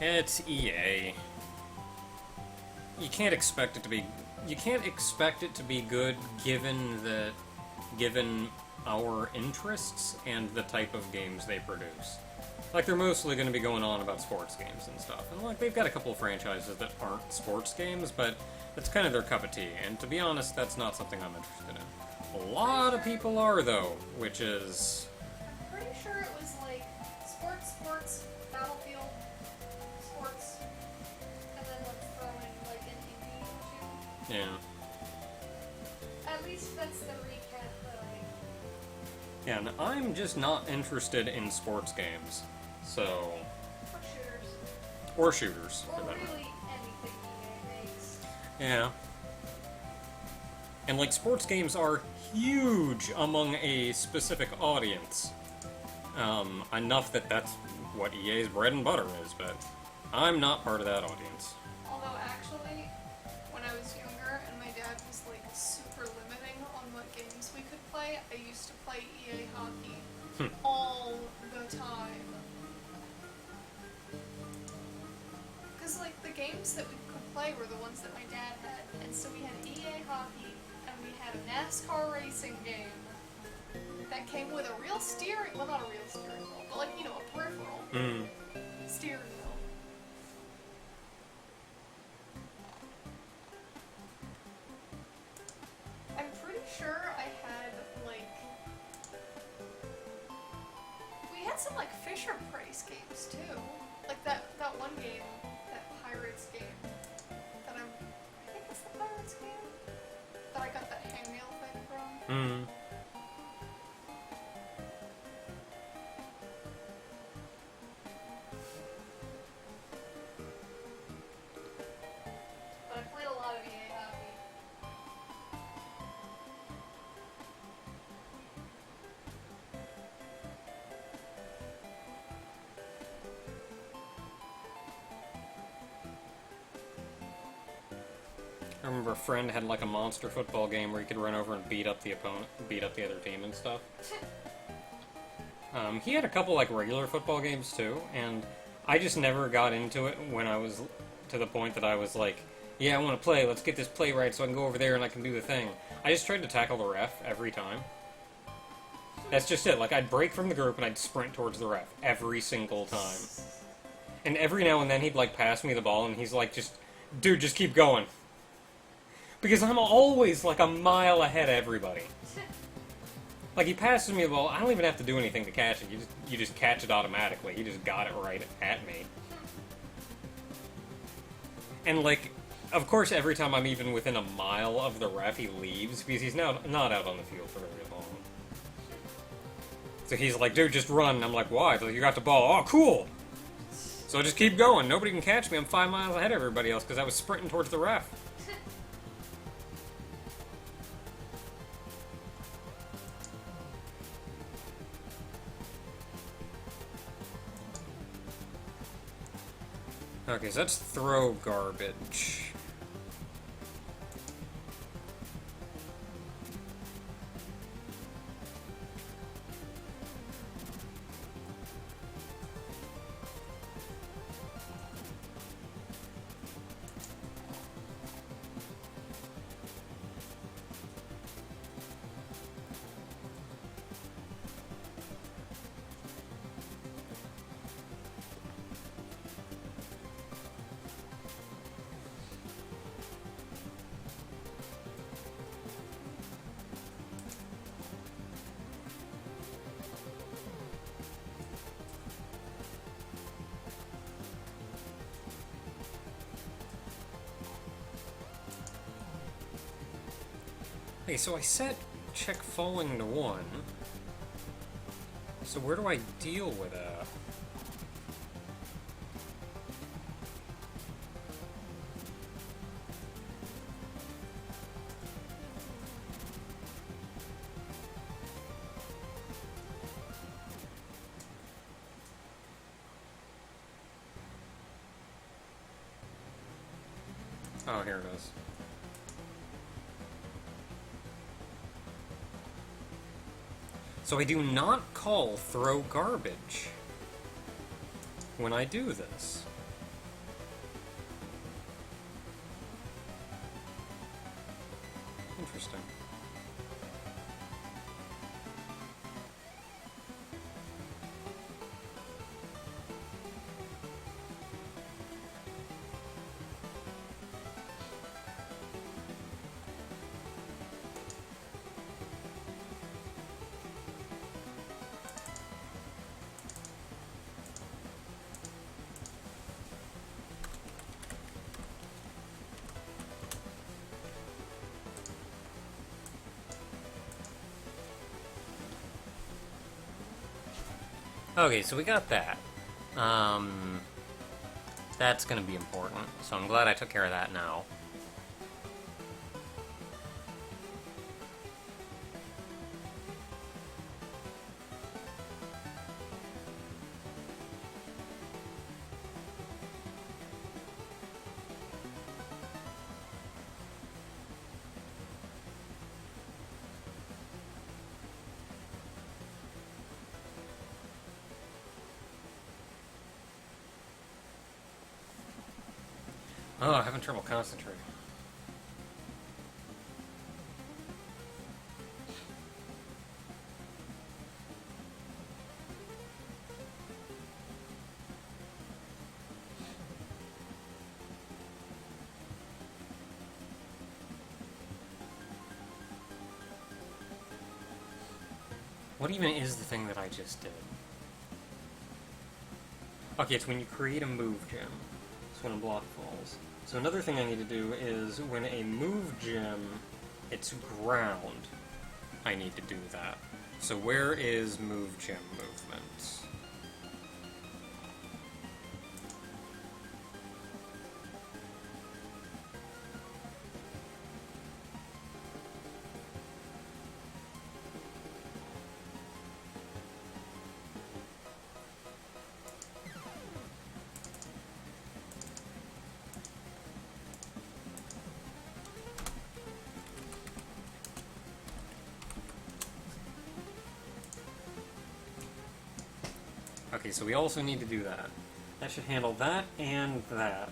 It's EA. You can't expect it to be. You can't expect it to be good, given our interests and the type of games they produce. Like, they're mostly going to be going on about sports games and stuff. And, like, they've got a couple of franchises that aren't sports games, but that's kind of their cup of tea. And to be honest, that's not something I'm interested in. A lot of people are, though, which is... I'm pretty sure it was like sports, Battlefield, sports, and then let's throw in like an indie or two. Yeah. At least that's the recap that I... Yeah, and I'm just not interested in sports games. So... Or shooters. Or shooters, Or for that matter. really anything EA makes. Yeah. And, like, sports games are huge among a specific audience. Enough that that's what EA's bread and butter is, but I'm not part of that audience. Although actually, when I was younger and my dad was like super limiting on what games we could play, I used to play EA hockey all the time. Because like the games that we could play were the ones that my dad had, and so we had EA hockey and we had a NASCAR racing game that came with a real steering, well not a real steering wheel, but like, you know, a peripheral steering wheel. I'm pretty sure I had, like... We had some, like, Fisher Price games, too. Like, that one game, that Pirates game, that I think it's the Pirates game? That I got that hangnail thing from. But I played a lot of EA hockey. I remember a friend had, like, a monster football game where you could run over and beat up the opponent, beat up the other team and stuff. He had a couple, like, regular football games, too, and I just never got into it when I was to the point that I was like, yeah, I want to play, let's get this play right so I can go over there and I can do the thing. I just tried to tackle the ref every time. That's just it, like, I'd break from the group and I'd sprint towards the ref every single time. And every now and then he'd, like, pass me the ball and he's like, dude, just keep going. Because I'm always, like, a mile ahead of everybody. Like, he passes me the ball, I don't even have to do anything to catch it, you just catch it automatically. He just got it right at me. And, like, of course, every time I'm even within a mile of the ref, he leaves, because he's now not out on the field for very long. So he's like, dude, just run. And I'm like, why? He's like, you got the ball. Oh, cool! So I just keep going. Nobody can catch me. I'm 5 miles ahead of everybody else, because I was sprinting towards the ref. Okay, so that's throw garbage. Okay, so I set check falling to 1. So where do I deal with that? Oh, here it is. So I do not call throw garbage when I do this. Interesting. Okay, so we got that. That's gonna be important, so I'm glad I took care of that now. Oh, I'm having trouble concentrating. What even is the thing that I just did? Okay, it's when you create a move gem. It's when a block falls. So another thing I need to do is when a move gem hits ground, I need to do that. So where is move gem movement? Okay, so we also need to do that. That should handle that and that.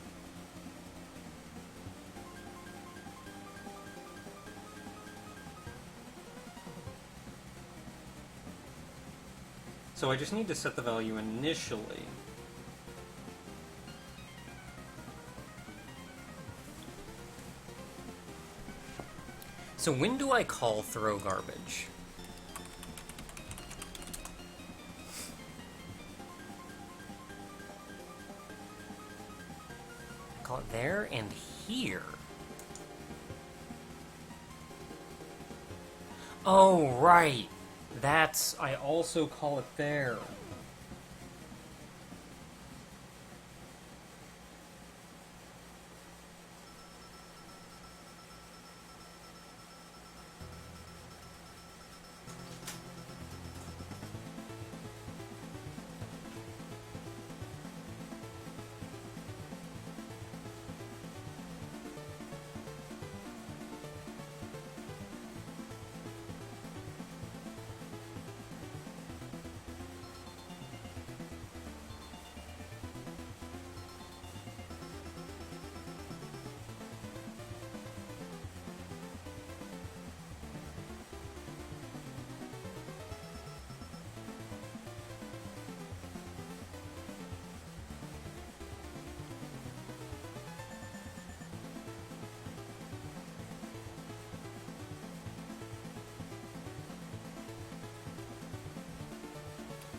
So I just need to set the value initially. So when do I call throw garbage? Call it there and here. Oh, right. That's... I also call it there.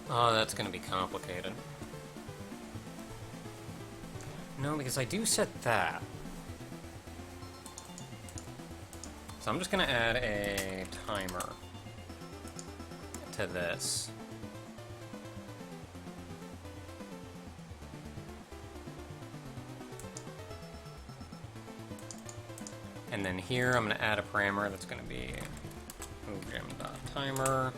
Oh, that's gonna be complicated. No, because I do set that. So I'm just gonna add a timer to this. And then here I'm gonna add a parameter that's gonna be movegem.timer.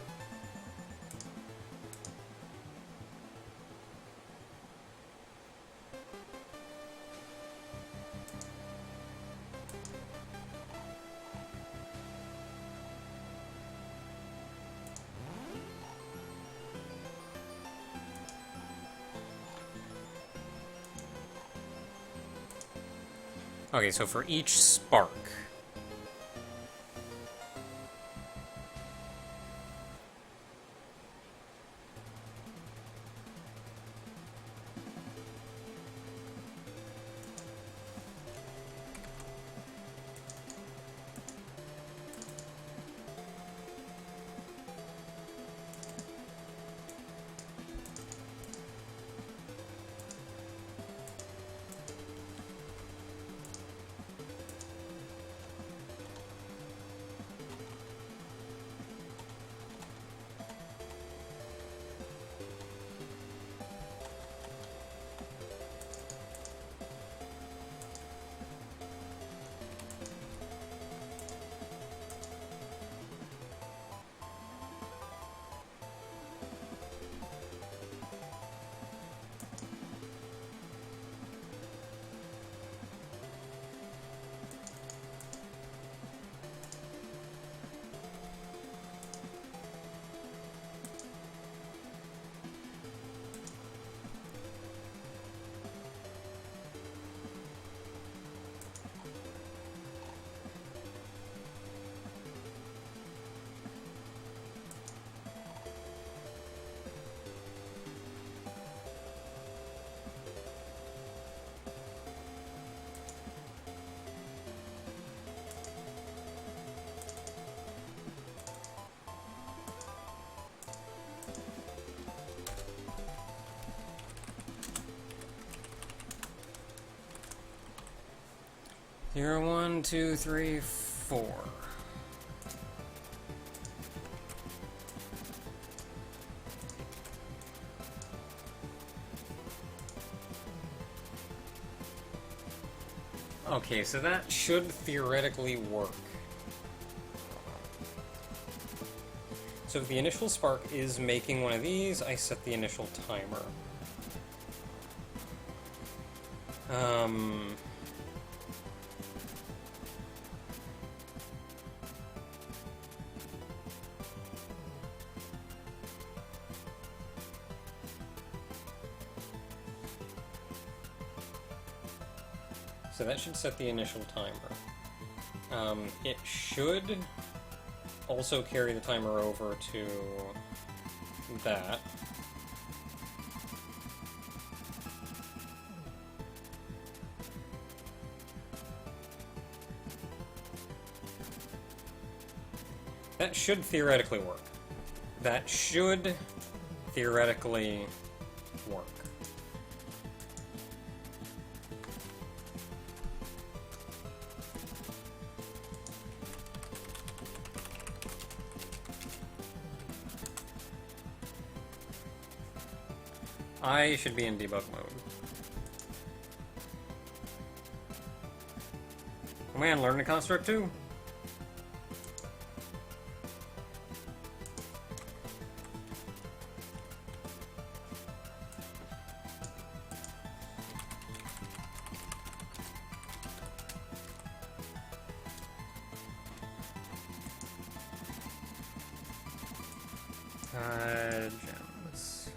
Okay, so for each spark, 0, 1, 2, 3, 4. Okay, so that should theoretically work. So if the initial spark is making one of these, I set the initial timer. So that should set the initial timer. It should also carry the timer over to that. That should theoretically work. That should theoretically work. I should be in debug mode. Oh man, learn the construct too. Gems.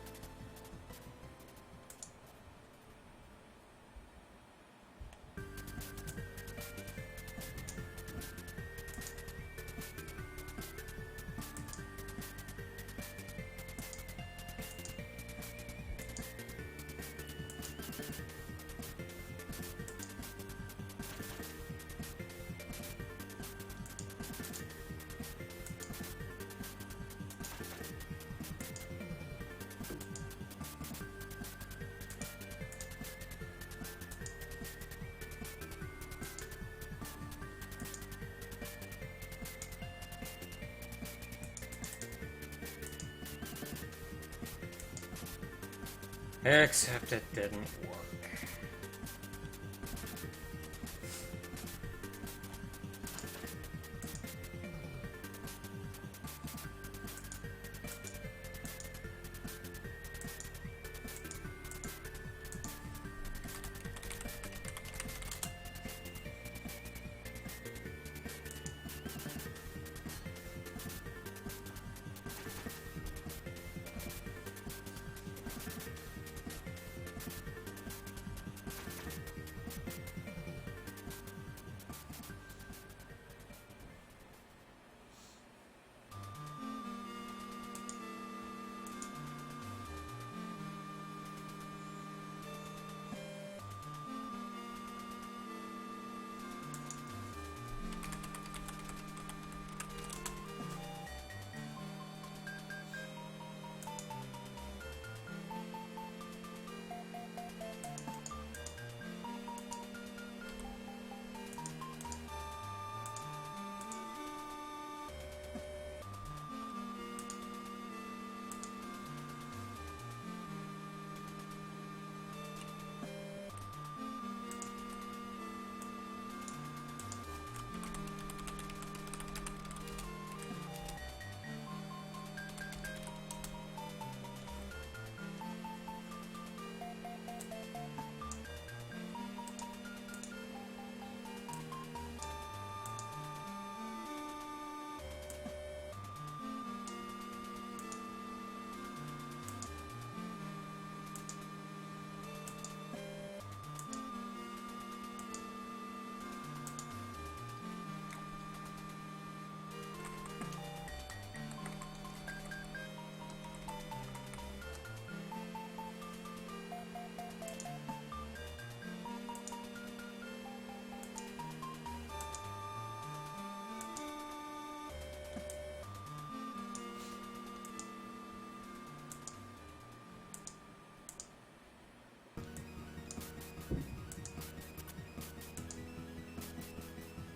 Except it didn't work.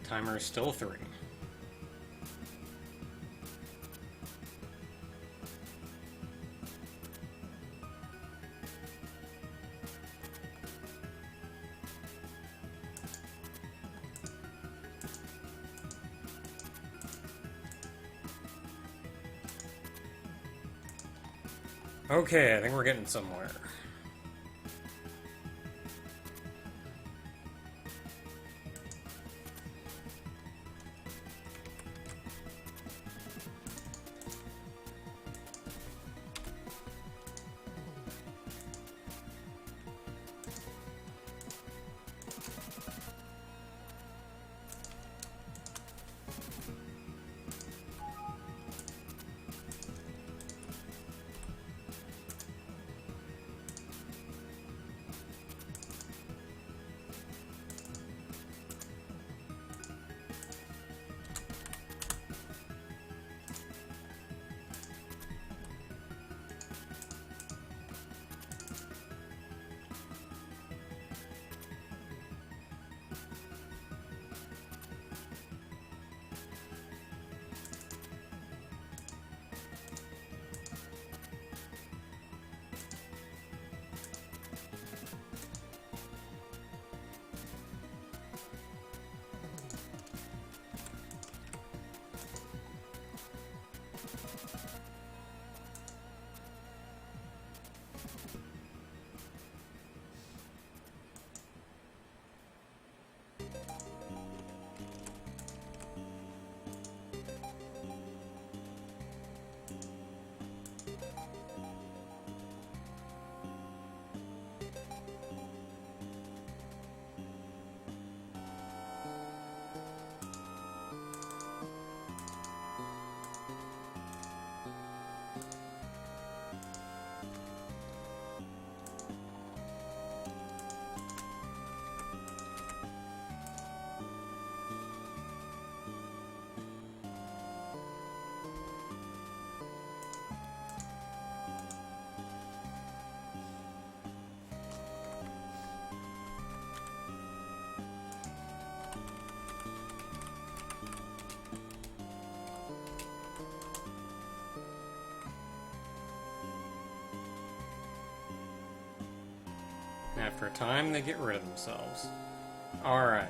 Timer is still 3. Okay, I think we're getting somewhere. After a time, they get rid of themselves. Alright.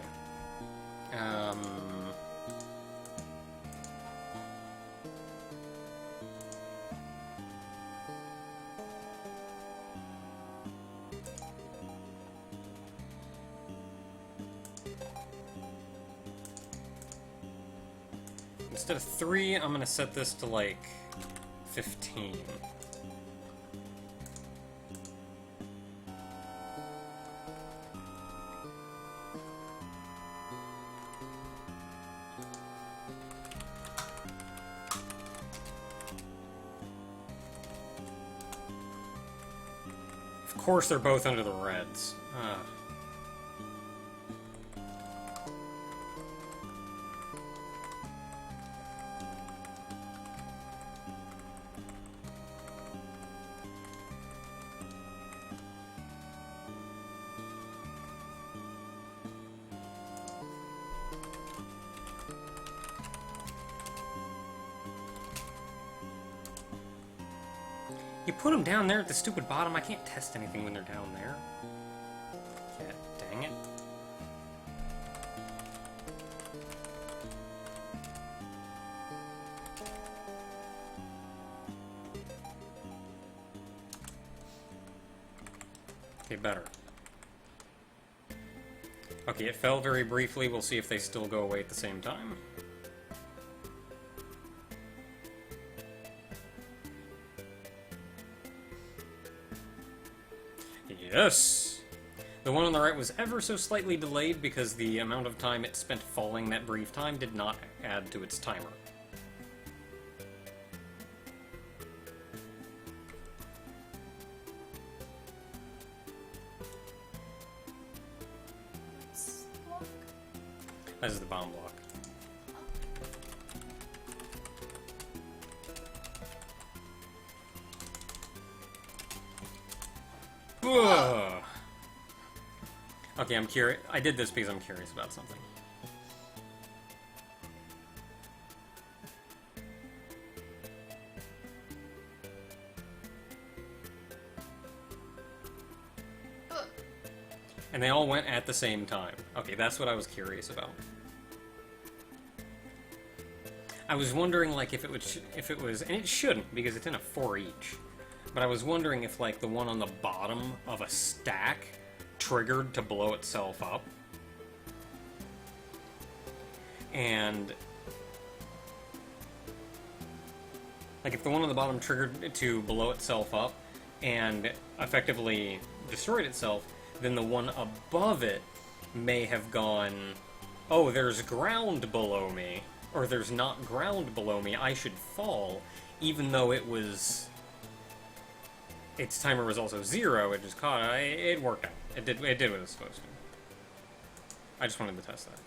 Instead of 3, I'm gonna set this to, like, 15. Of course they're both under the reds. You put them down there at the stupid bottom. I can't test anything when they're down there. God dang it. Okay, better. Okay, it fell very briefly. We'll see if they still go away at the same time. Yes! The one on the right was ever so slightly delayed because the amount of time it spent falling that brief time did not add to its timer. Block. That is the bomb block. Whoa. Okay, I'm curious. I did this because I'm curious about something. And they all went at the same time. Okay, that's what I was curious about. I was wondering, like, if it was, and it shouldn't, because it's in a 4 each. But I was wondering if, like, the one on the bottom of a stack triggered to blow itself up. And, like, if the one on the bottom triggered to blow itself up and effectively destroyed itself, then the one above it may have gone, oh, there's ground below me, or there's not ground below me, I should fall, even though it was... its timer was also 0, it just caught it. It worked out. It did what it was supposed to. I just wanted to test that.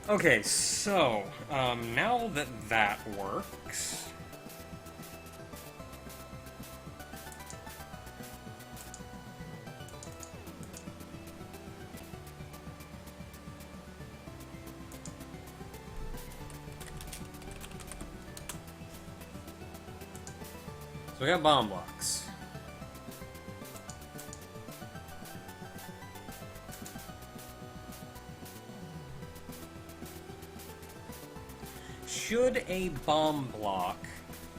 Okay, so, now that that works... So we got bomb blocks. Should a bomb block,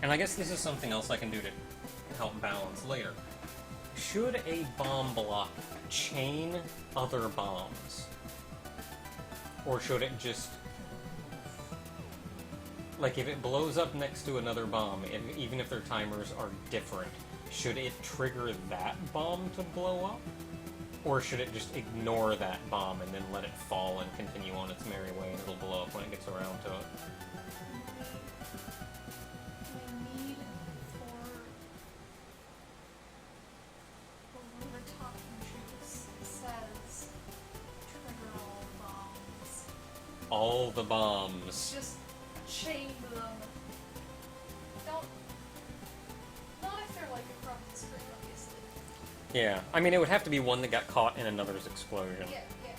and I guess this is something else I can do to help balance later, should a bomb block chain other bombs? Or should it just... like, if it blows up next to another bomb, even if their timers are different, should it trigger that bomb to blow up? Or should it just ignore that bomb and then let it fall and continue on its merry way and it'll blow up when it gets around to it? We need for whatever talking juice says trigger all bombs. All the bombs. Just chain them. Don't. Not if they're like across the screen, obviously. Yeah, I mean, it would have to be one that got caught in another's explosion. Yeah, yeah.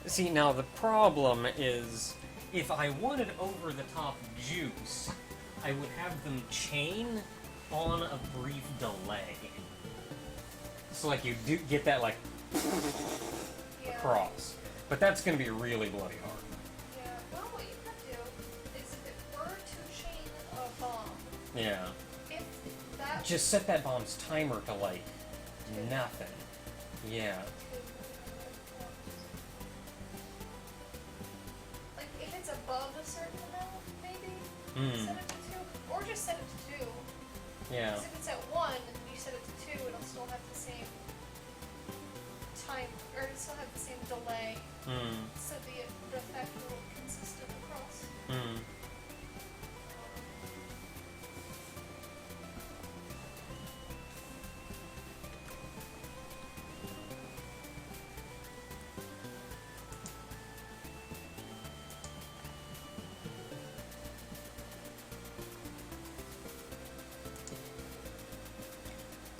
See, now the problem is, if I wanted over-the-top juice, I would have them chain on a brief delay. So, like, you do get that, like, Yeah. across. But that's gonna be really bloody hard. Yeah. Well, what you could do is if it were to chain a bomb, Yeah. if that Just set that bomb's timer to, like, nothing. Yeah. like if it's above a certain amount, maybe Hmm. set it to 2, or just set it to 2. Yeah. Because if it's at 1 and you set it to 2, it'll still have the same time, or it'll still have the same delay. Hmm. So the effect will be consistent across. Hmm.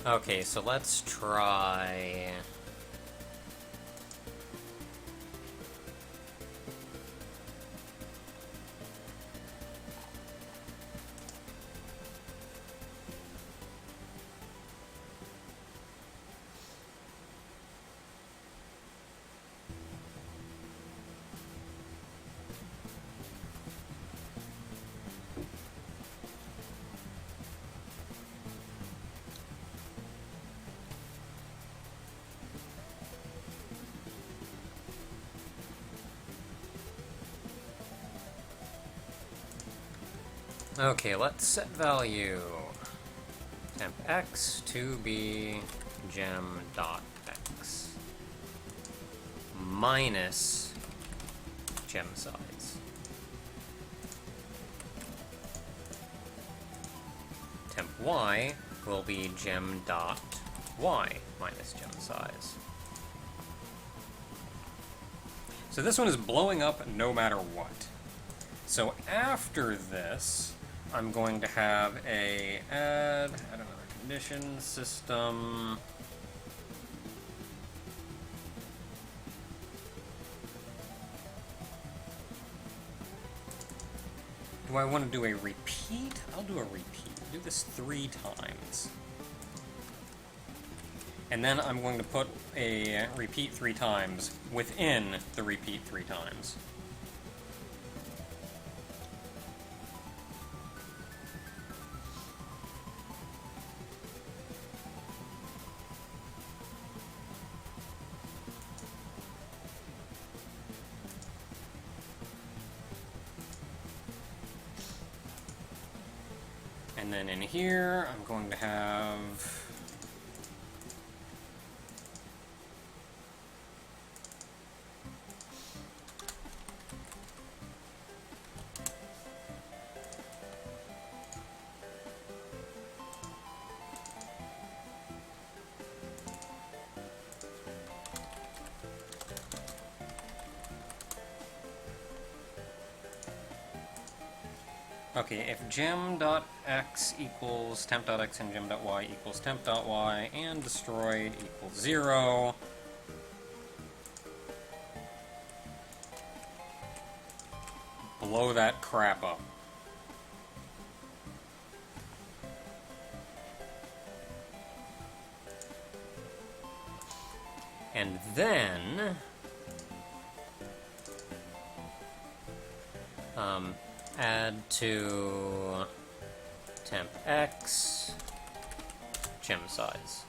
Okay, so let's try... Okay, let's set value temp x to be gem dot x minus gem size. Temp y will be gem dot y minus gem size. So this one is blowing up no matter what. So after this, I'm going to have a add another condition system. Do I want to do a repeat? I'll do a repeat. Do this 3 times. And then I'm going to put a repeat 3 times within the repeat 3 times. And then in here, I'm going to have... Okay, if gem.x equals temp.x and gem.y equals temp.y and destroyed equals 0, blow that crap up. And then... add to temp x gem size.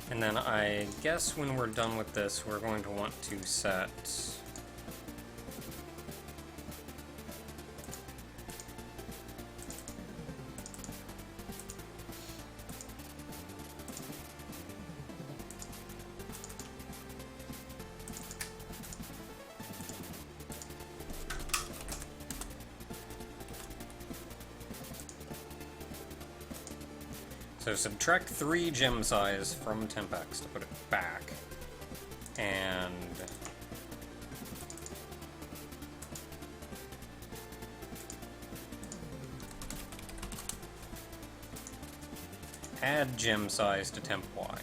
And then I guess when we're done with this, we're going to want to set... So subtract 3 gem size from temp x to put it back, and add gem size to temp y.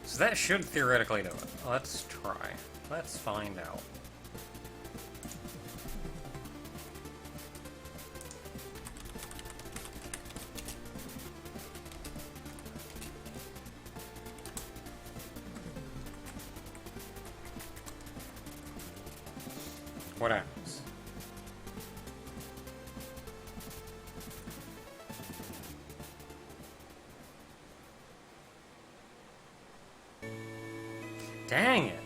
So that should theoretically do it. Let's try. Let's find out. What happens? Dang it!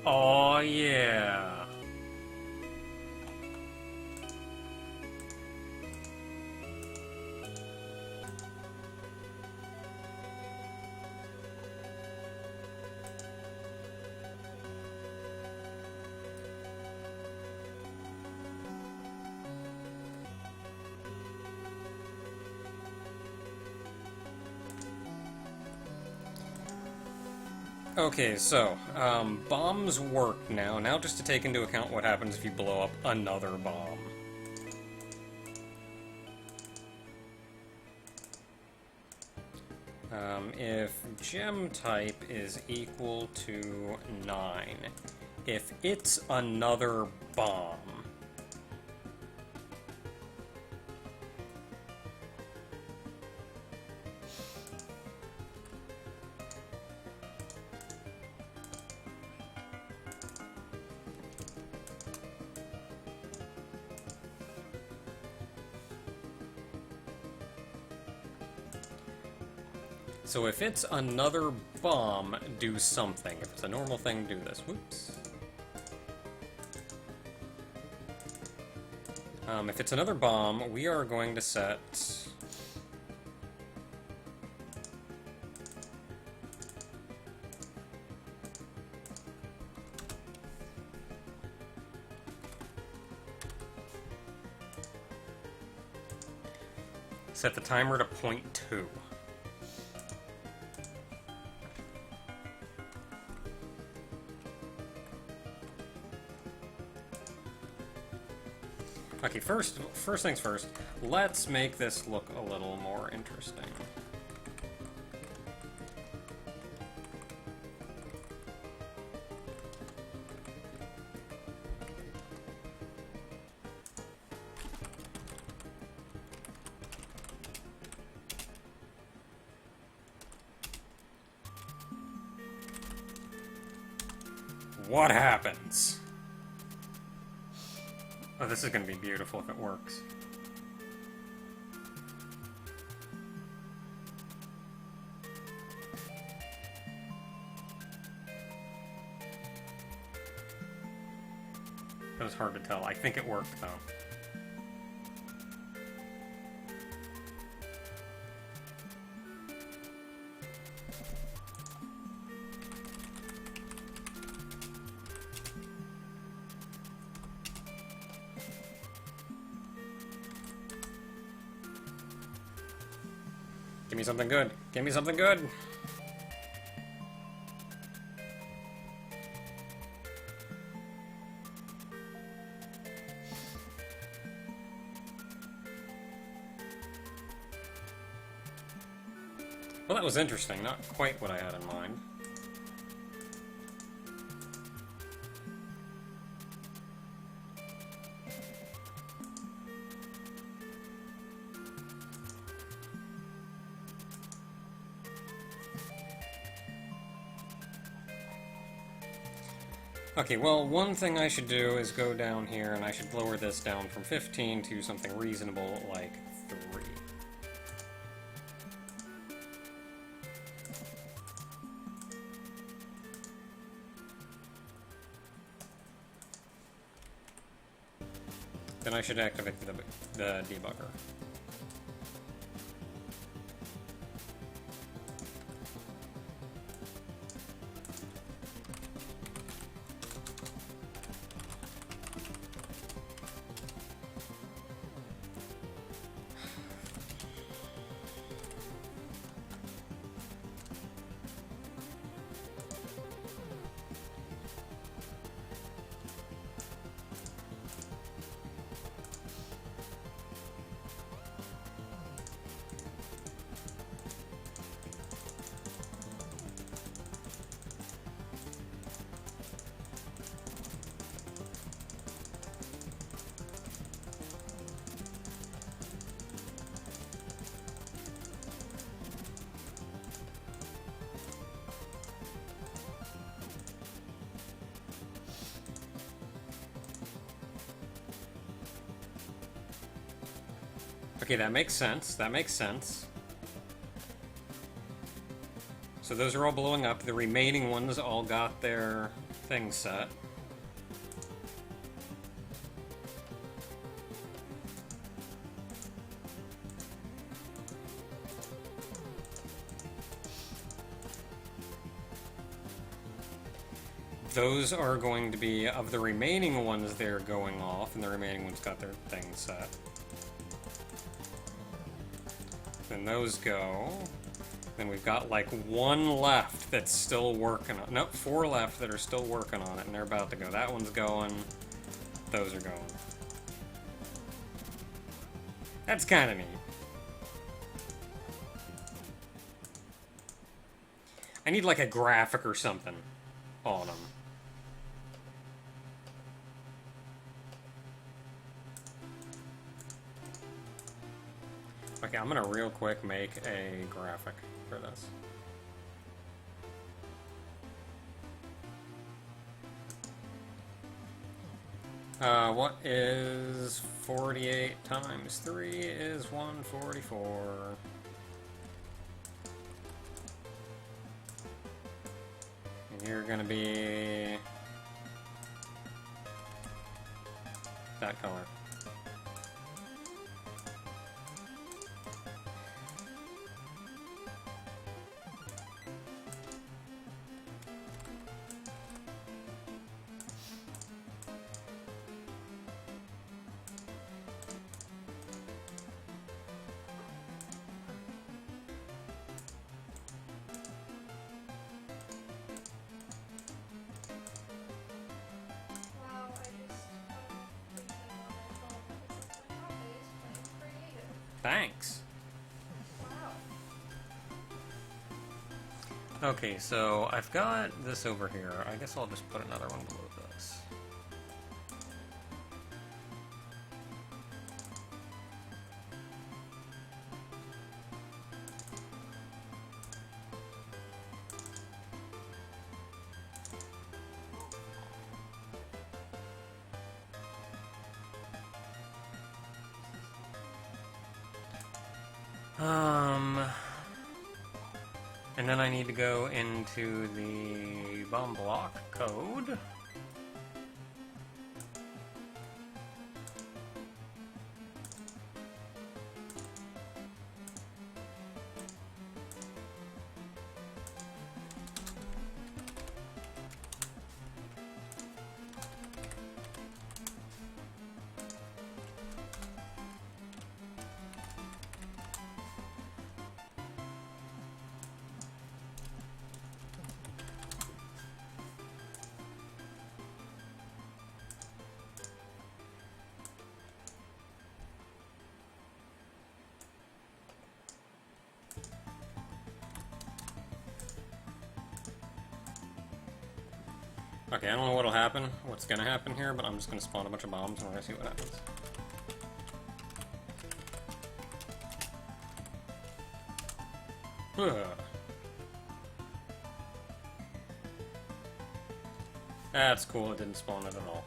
Oh yeah. Okay, so, bombs work now. Now just to take into account what happens if you blow up another bomb. If gem type is equal to 9, if it's another bomb, so if it's another bomb, do something. If it's a normal thing, do this. Whoops. If it's another bomb, we are going to set... set the timer to 0.2. Okay, first things first, let's make this look a little more interesting. What happens? Oh, this is going to be beautiful if it works. It was hard to tell. I think it worked, though. Give me something good. Give me something good. Well, that was interesting. Not quite what I had in mind. Okay, well, one thing I should do is go down here, and I should lower this down from 15 to something reasonable, like 3. Then I should activate the debugger. Okay, that makes sense. That makes sense. So those are all blowing up. The remaining ones all got their thing set. Those are going to be, of the remaining ones, they're going off, and the remaining ones got their thing set. Then those go. Then we've got like 1 left that's still working on. Nope, 4 left that are still working on it, and they're about to go. That one's going. Those are going. That's kind of neat. I need like a graphic or something on them. Okay, I'm gonna real quick make a graphic for this. What is 48 times 3 is 144. And you're gonna be that color. Wow, I just put it on my phone because it's like, okay, it's playing creative. Thanks. Wow. Okay, so I've got this over here. I guess I'll just put another one below this. And then I need to go into the bomb block code. Okay, I don't know what'll happen, what's gonna happen here, but I'm just gonna spawn a bunch of bombs and we're gonna see what happens. Ugh. That's cool, it didn't spawn it at all.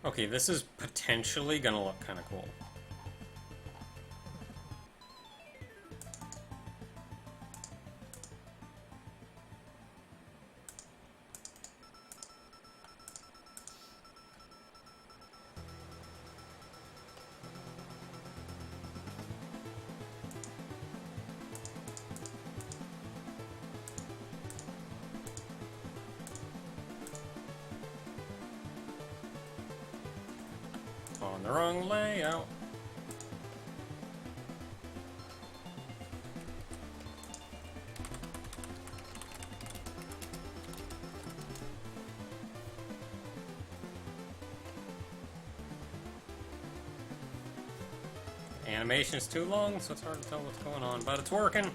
Okay, this is potentially gonna look kinda cool. On the wrong layout. animation's too long, so it's hard to tell what's going on, but it's working.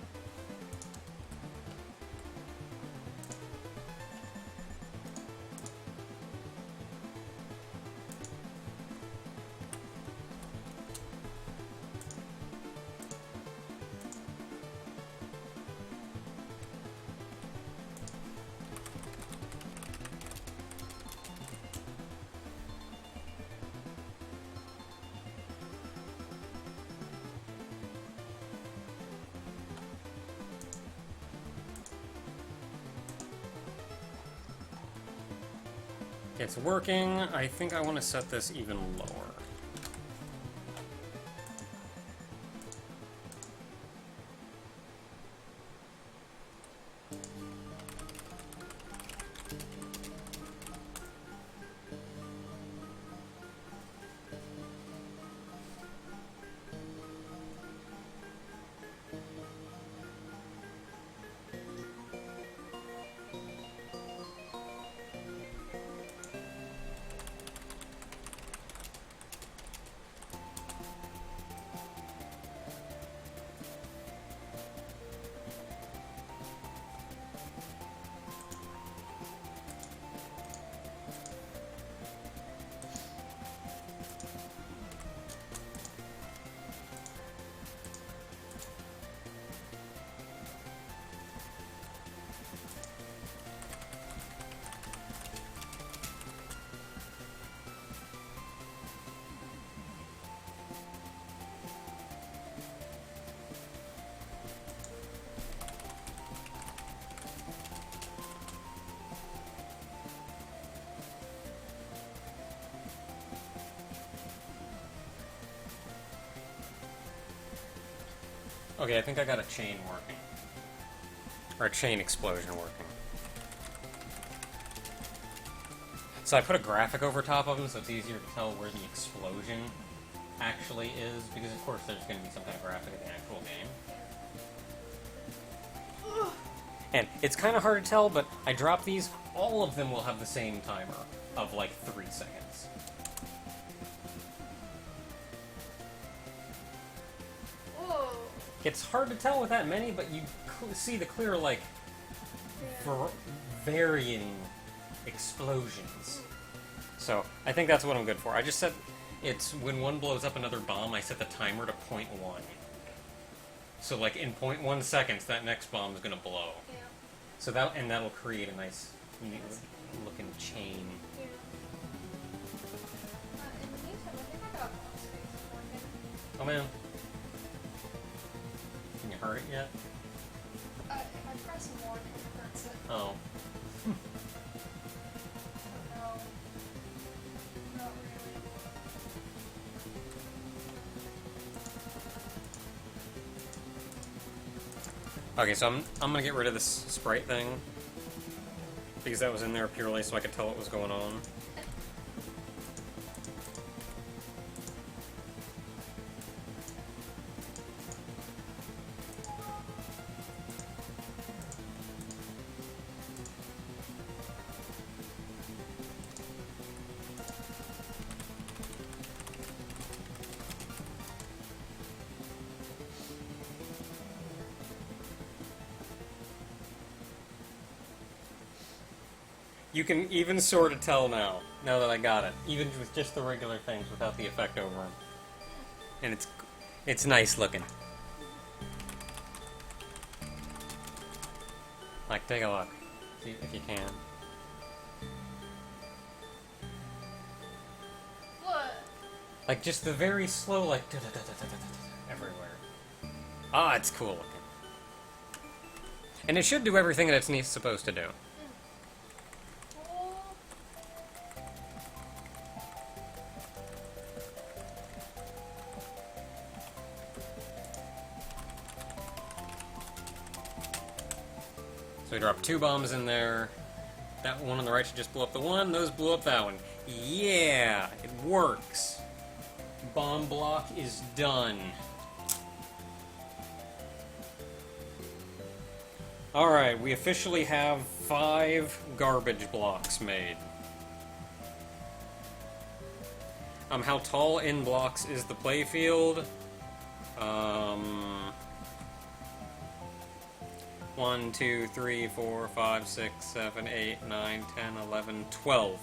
It's working. I think I want to set this even lower. Okay, I think I got a chain working. Or a chain explosion working. So I put a graphic over top of them so it's easier to tell where the explosion actually is, because of course there's going to be some kind of graphic in the actual game. And it's kind of hard to tell, but I drop these, all of them will have the same timer of like 3 seconds. Whoa. It's hard to tell with that many, but you see the clear, like, varying explosions. So, I think that's what I'm good for. I just set, it's when one blows up another bomb, I set the timer to 0.1. So, like, in 0.1 seconds, that next bomb is going to blow. Yeah. So that'll create a nice, neat looking chain. Yeah. In the meantime, I think I got boss space working. Oh man. Can you hurt it yet? If I press more, it hurts it. Oh. No. Not really. Okay, so I'm gonna get rid of this sprite thing, because that was in there purely so I could tell what was going on. You can even sort of tell now that I got it, even with just the regular things without the effect over them. And it's nice looking. Like, take a look, see if you can. What? Like, just the very slow, like, everywhere. Ah, it's cool looking. And it should do everything that it's supposed to do. So we dropped 2 bombs in there. That one on the right should just blow up the one. Those blew up that one. Yeah, it works. Bomb block is done. Alright, we officially have 5 garbage blocks made. How tall in blocks is the playfield? 1, 2, 3, 4, 5, 6, 7, 8, 9, 10, 11, 12.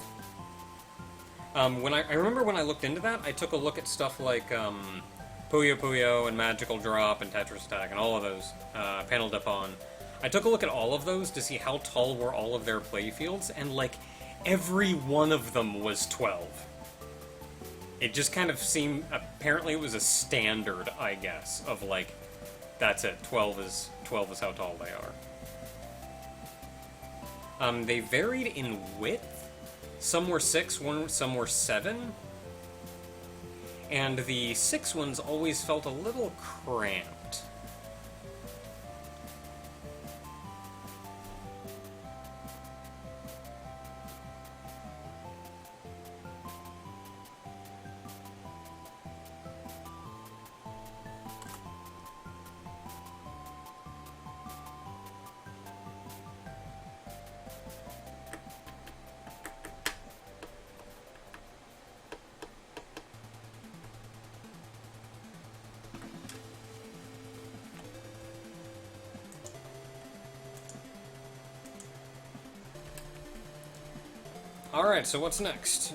I remember when I looked into that, I took a look at stuff like Puyo Puyo and Magical Drop and Tetris Attack and all of those, Panel Depon. I took a look at all of those to see how tall were all of their playfields, and like every one of them was 12. It just kind of seemed, apparently it was a standard, I guess, of like, that's it, 12 is how tall they are. They varied in width. Some were 6, some were 7. And the 6 ones always felt a little cramped. Alright, so what's next?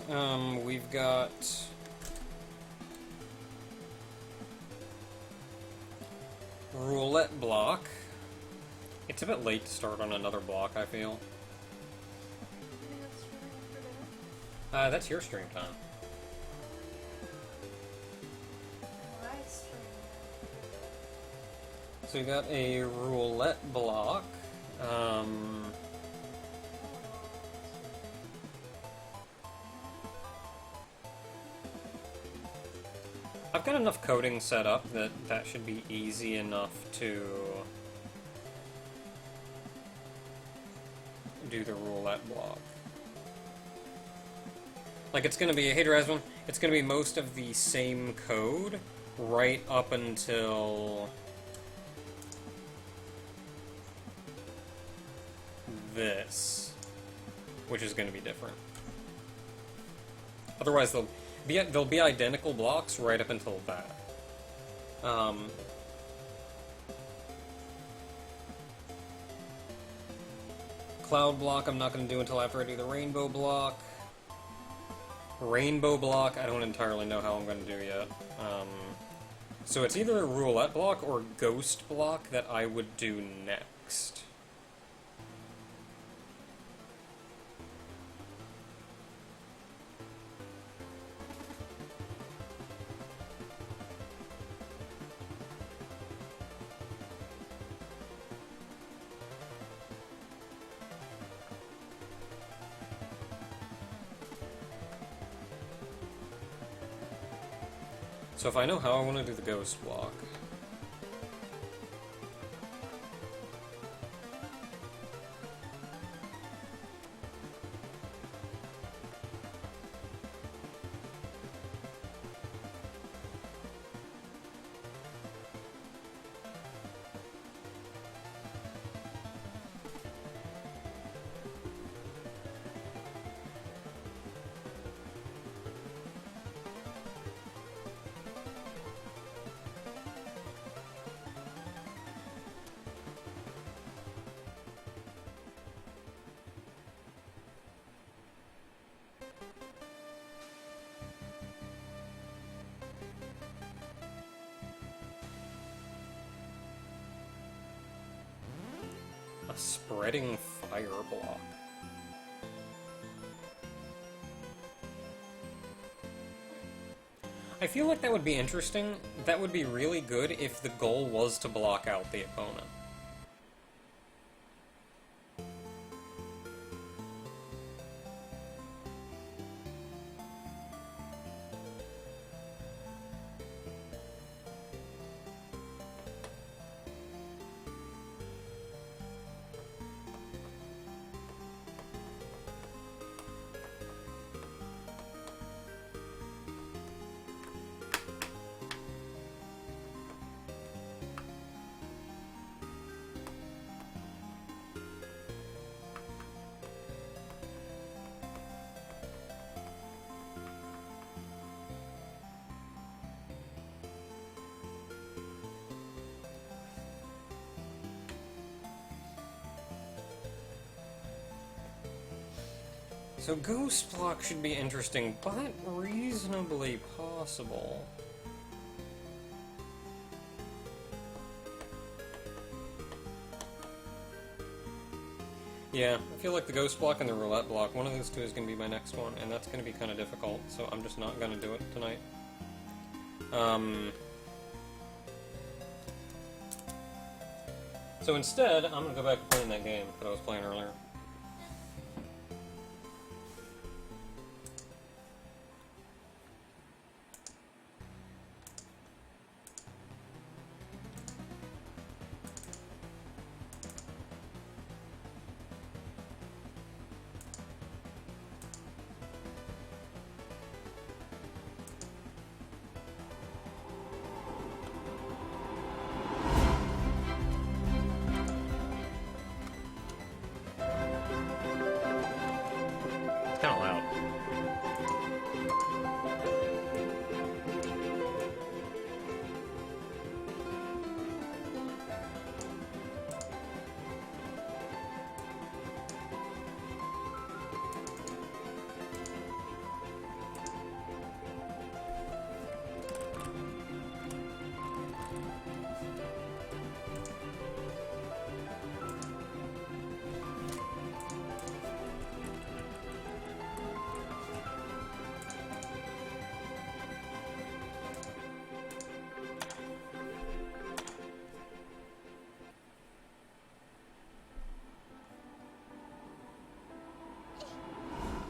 We've got... roulette block. It's a bit late to start on another block, I feel. That's your stream time. So we got a roulette block. I've got enough coding set up that that should be easy enough to do the roulette block. Like, it's gonna be, hey Dresden, it's gonna be most of the same code right up until this, which is gonna be different. Otherwise, they'll be identical blocks right up until that. Cloud block I'm not going to do until after I do the rainbow block. Rainbow block I don't entirely know how I'm going to do yet. So it's either a roulette block or ghost block that I would do next. So if I know how I want to do the ghost block... A spreading fire block. I feel like that would be interesting. That would be really good if the goal was to block out the opponent. So Ghost Block should be interesting, but reasonably possible. Yeah, I feel like the Ghost Block and the Roulette Block, one of those two is going to be my next one, and that's going to be kind of difficult, so I'm just not going to do it tonight. So instead, I'm going to go back to playing that game that I was playing earlier. It's kind of loud.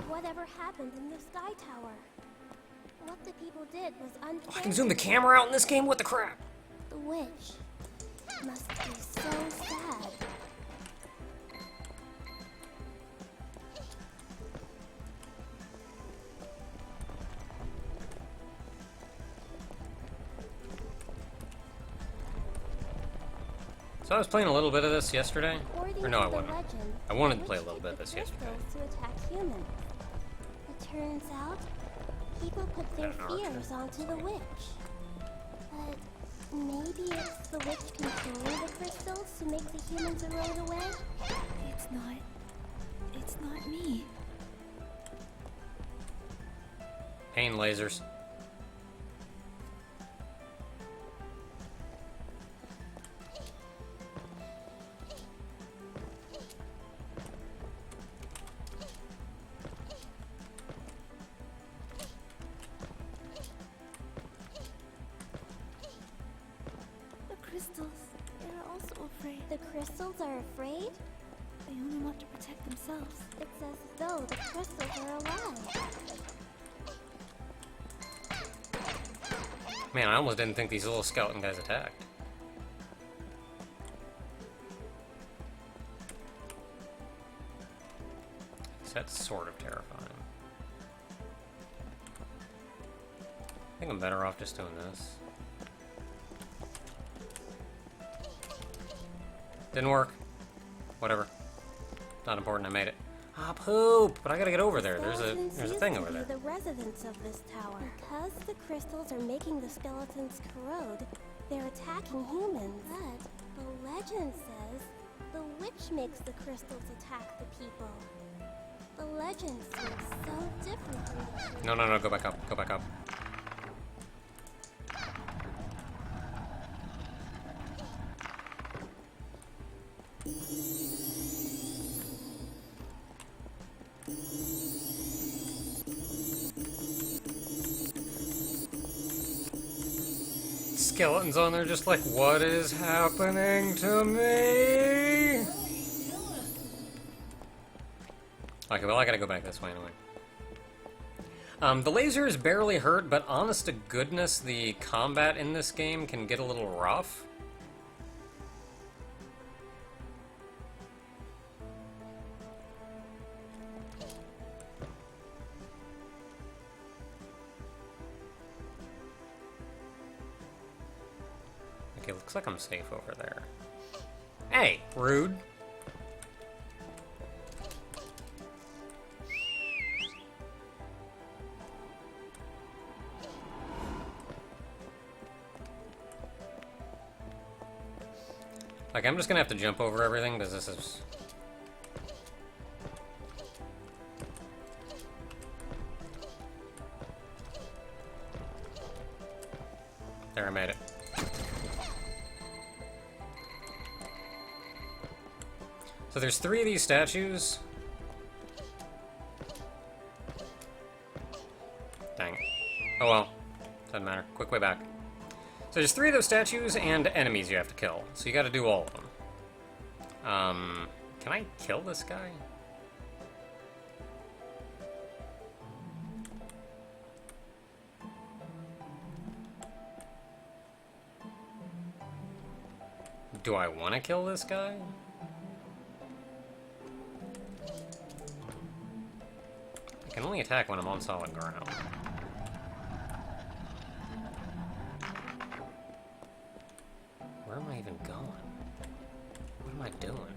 Whatever happened in the Sky Tower? What the people did was unfair. I can zoom the camera out in this game? What the crap? The witch must be so sad. So I was playing a little bit of this yesterday. According Or no, I to the wasn't. legend, I wanted the to play a witch little bit of used this the yesterday. crystals to attack humans. It turns out, people put their Is that an archer? fears onto the witch. But maybe it's the witch controlling the crystals to make the humans erode away? It's not me. Pain lasers. The crystals, they're also afraid. The crystals are afraid? They only want to protect themselves. It's as though the crystals are alive. Man, I almost didn't think these little skeleton guys attacked. So that's sort of terrifying. I think I'm better off just doing this. Didn't work. Whatever. Not important, I made it. Ah, poop! But I gotta get over there. There's a Skeletons thing used over to be there. the residents of this tower. Because the crystals are making the skeletons corrode, they're attacking humans. But the legend says the witch makes the crystals attack the people. The legend seems so different from the truth. No, go back up. Go back up. Skeletons on there just like, what is happening to me? Okay, well I gotta go back this way anyway. The laser is barely hurt, but honest to goodness, the combat in this game can get a little rough. Okay, looks like I'm safe over there. Hey, rude. Like, I'm just gonna have to jump over everything, because this is... There, I made it. So there's 3 of these statues. Dang it. Oh well. Doesn't matter. Quick way back. So there's 3 of those statues and enemies you have to kill. So you gotta do all of them. Can I kill this guy? Do I want to kill this guy? I can only attack when I'm on solid ground. Where am I even going? What am I doing?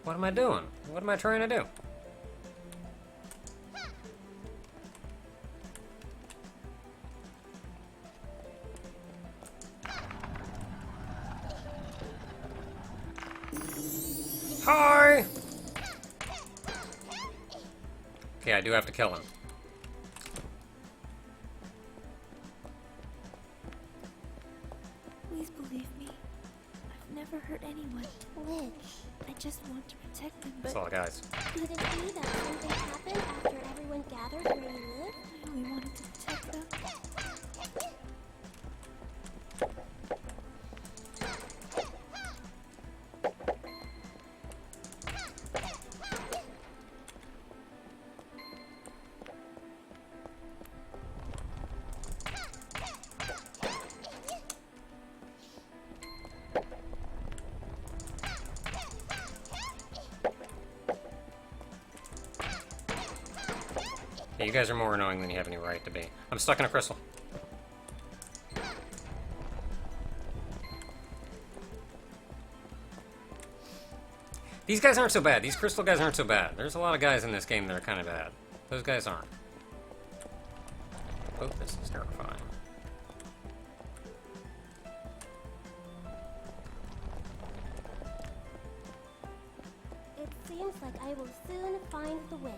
What am I doing? What am I trying to do? Hi! Okay, I do have to kill him. Please believe me. I've never hurt anyone. Which? I just want to protect them, That's but all, guys. Could it be that something happened after everyone gathered where you live? I only wanted to protect them. Yeah, you guys are more annoying than you have any right to be. I'm stuck in a crystal. These guys aren't so bad. These crystal guys aren't so bad. There's a lot of guys in this game that are kind of bad. Those guys aren't. Oh, this is terrifying. It seems like I will soon find the witch.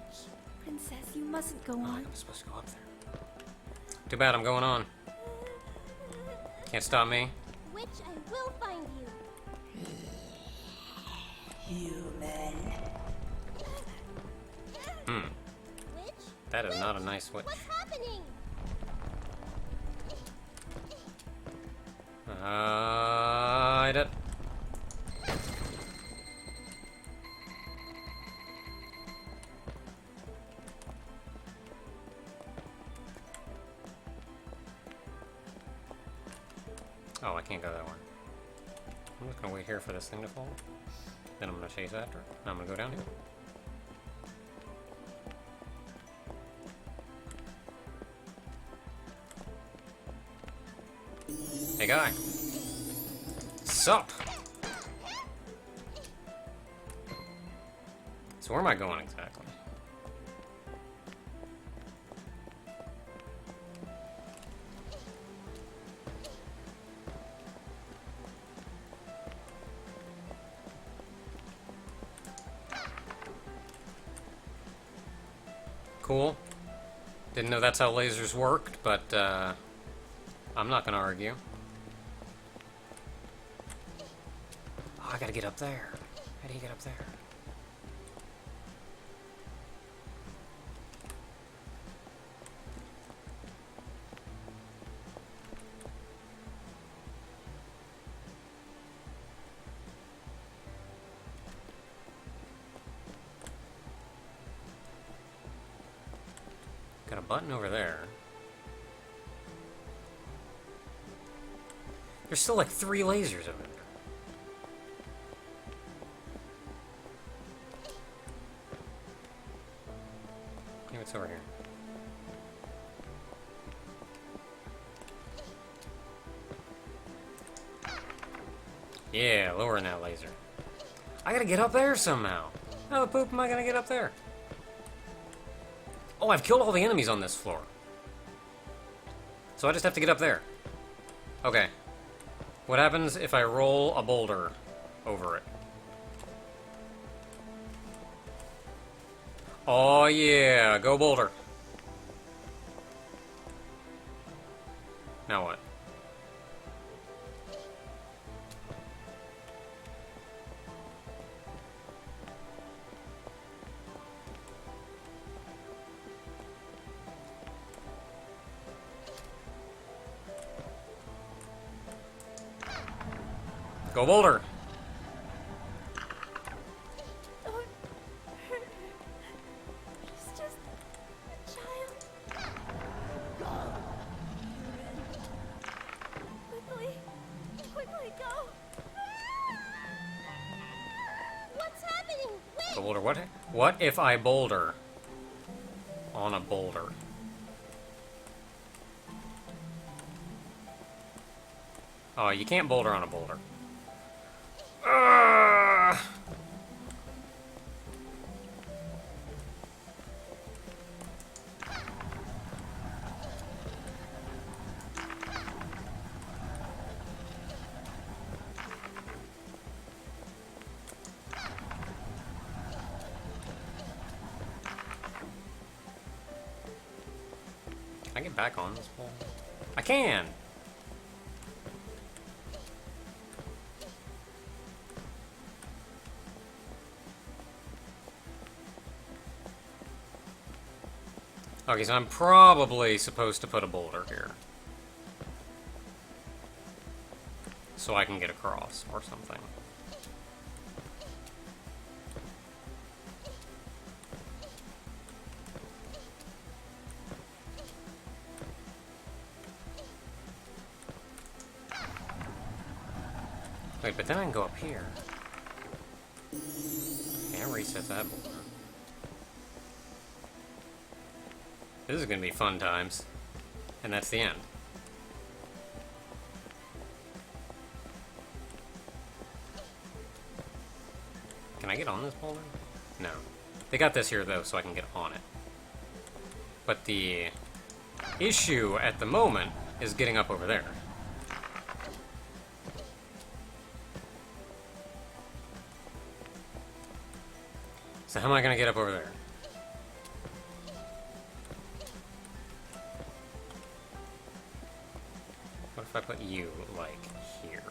Princess, you mustn't go on. I'm supposed to go up there. Too bad, I'm going on. Can't stop me. Witch, I will find you. Hmm. Witch? That is not a nice witch. What's happening? I did. Oh, I can't go that way. I'm just gonna wait here for this thing to fall. Then I'm gonna chase after it. Now I'm gonna go down here. Hey guy. Sup? So where am I going exactly? Cool. Didn't know that's how lasers worked, but I'm not gonna argue. Oh, I gotta get up there. How do you get up there? Got a button over there. There's still like 3 lasers over there. Hey, what's over here? Yeah, lowering that laser. I gotta get up there somehow. How the poop am I gonna get up there? Oh, I've killed all the enemies on this floor. So I just have to get up there. Okay. What happens if I roll a boulder over it? Oh yeah, go Boulder. Now what? Go Boulder. Don't hurt her. She's just a child. Quickly, quickly go. What's happening? Wait! Go Boulder. What if I boulder on a boulder? Oh, you can't boulder on a boulder. Can I get back on this boulder? I can! Okay, so I'm probably supposed to put a boulder here. So I can get across, or something. Wait, but then I can go up here. Can't reset that boulder. This is gonna be fun times. And that's the end. Can I get on this boulder? No. They got this here, though, so I can get on it. But the issue at the moment is getting up over there. So how am I gonna get up over there? What if I put you, like, here?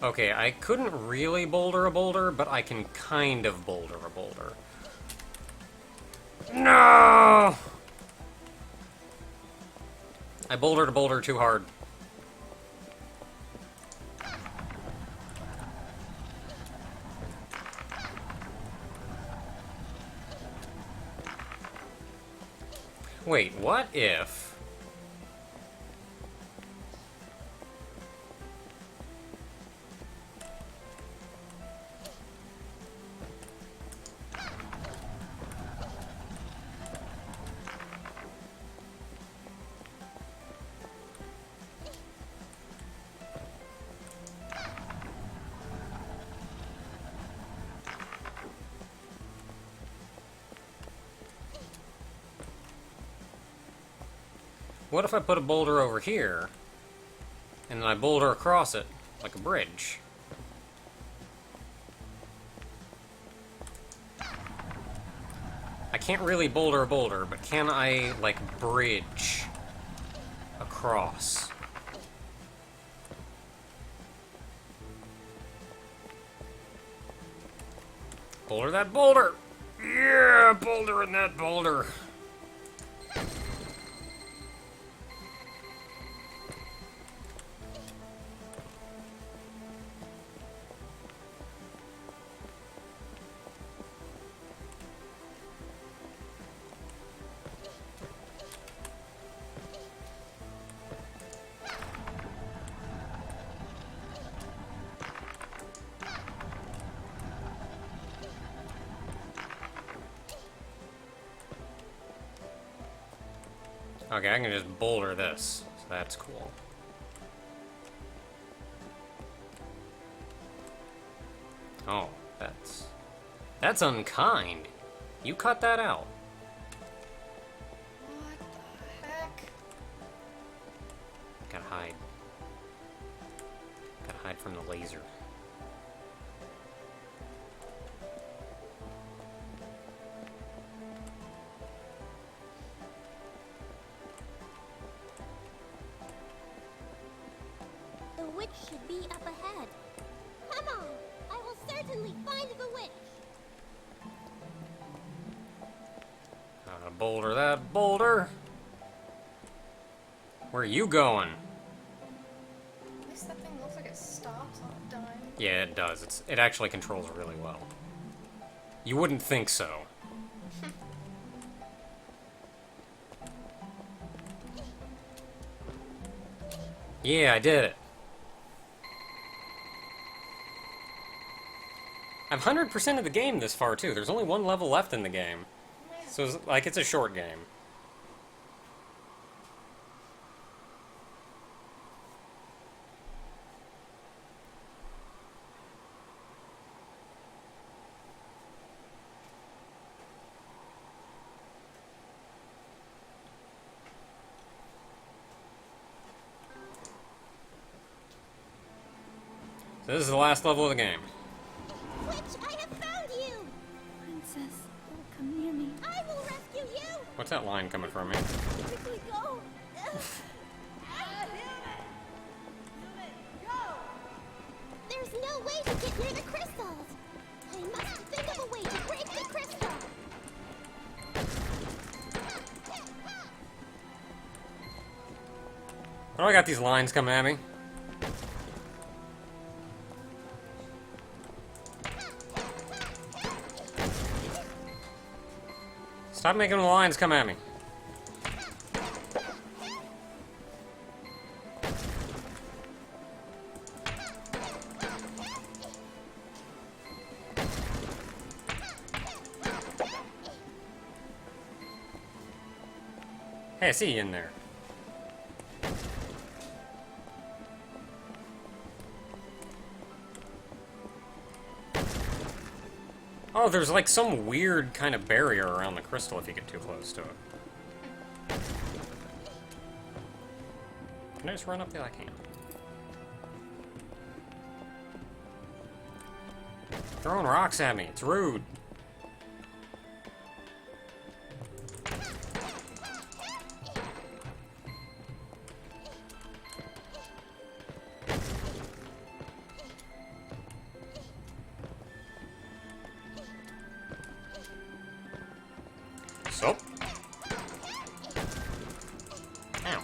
Okay, I couldn't really boulder a boulder, but I can kind of boulder a boulder. No! I bouldered a boulder too hard. Wait, what if... What if I put a boulder over here, and then I boulder across it, like a bridge? I can't really boulder a boulder, but can I, like, bridge across? Boulder that boulder! Yeah, bouldering that boulder! Okay, I can just boulder this. So that's cool. Oh, that's unkind. You cut that out. What the heck? Gotta hide. Gotta hide from the laser. The witch should be up ahead. Come on! I will certainly find the witch! Gotta boulder that boulder. Where are you going? At least that thing looks like it stops on a dime. Yeah, it does. It actually controls really well. You wouldn't think so. Yeah, I did it. I've 100% of the game this far, too. There's only one level left in the game. So, it's a short game. So this is the last level of the game. Witch, I have found you! Princess, don't come near me. I will rescue you! What's that line coming from me? Quickly go. There's no way to get near the crystals! I must think of a way to break the crystal! Why do I got these lines coming at me? Stop making the lines come at me. Hey, I see you in there. Oh, there's like some weird kind of barrier around the crystal if you get too close to it. Can I just run up there? I can't. Throwing rocks at me. It's rude. So. Ow.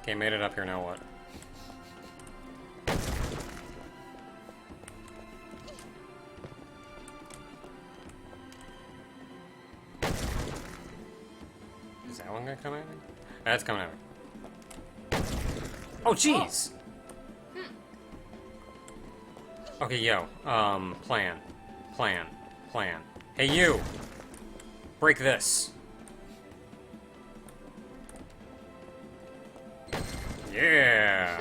Okay, made it up here, now what? Is that one gonna come at me? That's coming at me. Oh, jeez! Okay, yo. Plan. Hey, you! Break this. Yeah!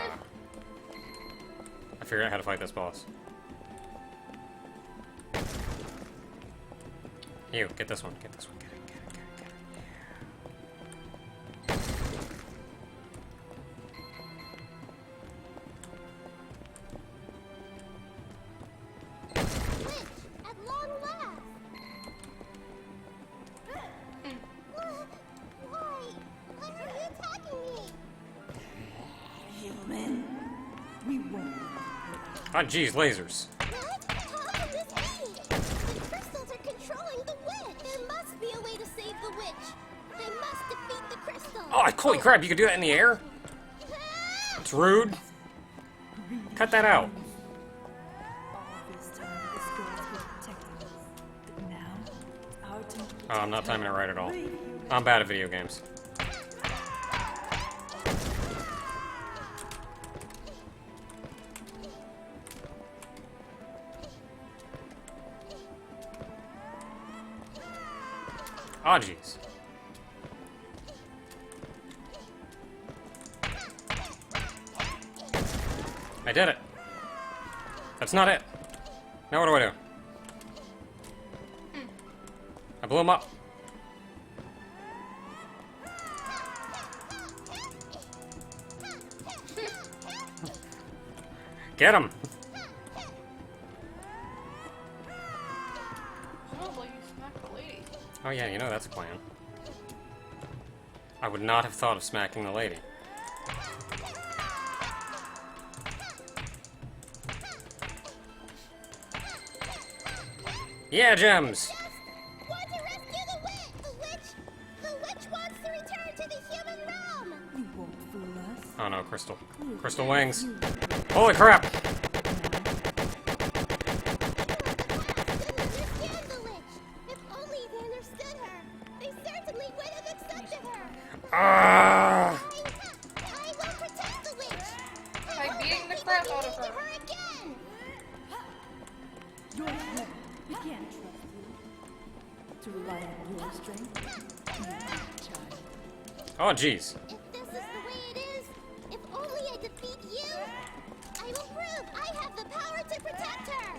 I figured out how to fight this boss. You, get this one, get this one, get it. At long last! Why? Why are you attacking me? Human, we won't. Ah, jeez, lasers. What? How can this be? The crystals are controlling the witch! There must be a way to save the witch! I must defeat the crystal! Oh, holy crap, you can do that in the air? It's rude. Cut that out. All this time, this girl's been protecting us. But now, our time to Oh, I'm not timing it right at all. brave human. I'm bad at video games. Ah, jeez. I did it. That's not it. Now what do I do? I blew him up. Get him! Oh, well, you smacked the lady. Oh yeah, you know that's a plan. I would not have thought of smacking the lady. Yeah, gems! Want to rescue the witch! The witch wants to return to the human realm! You won't fool us. Oh no, crystal. Crystal wings. Holy crap! Didn't understand the witch! If only they understood her, they certainly would have accepted her! Ah! I will protect the witch! By beating the crap out of her. Her again! You're clever. We can't trust you. To rely on your strength? You child. Oh jeez. If this is the way it is, if only I defeat you, I will prove I have the power to protect her!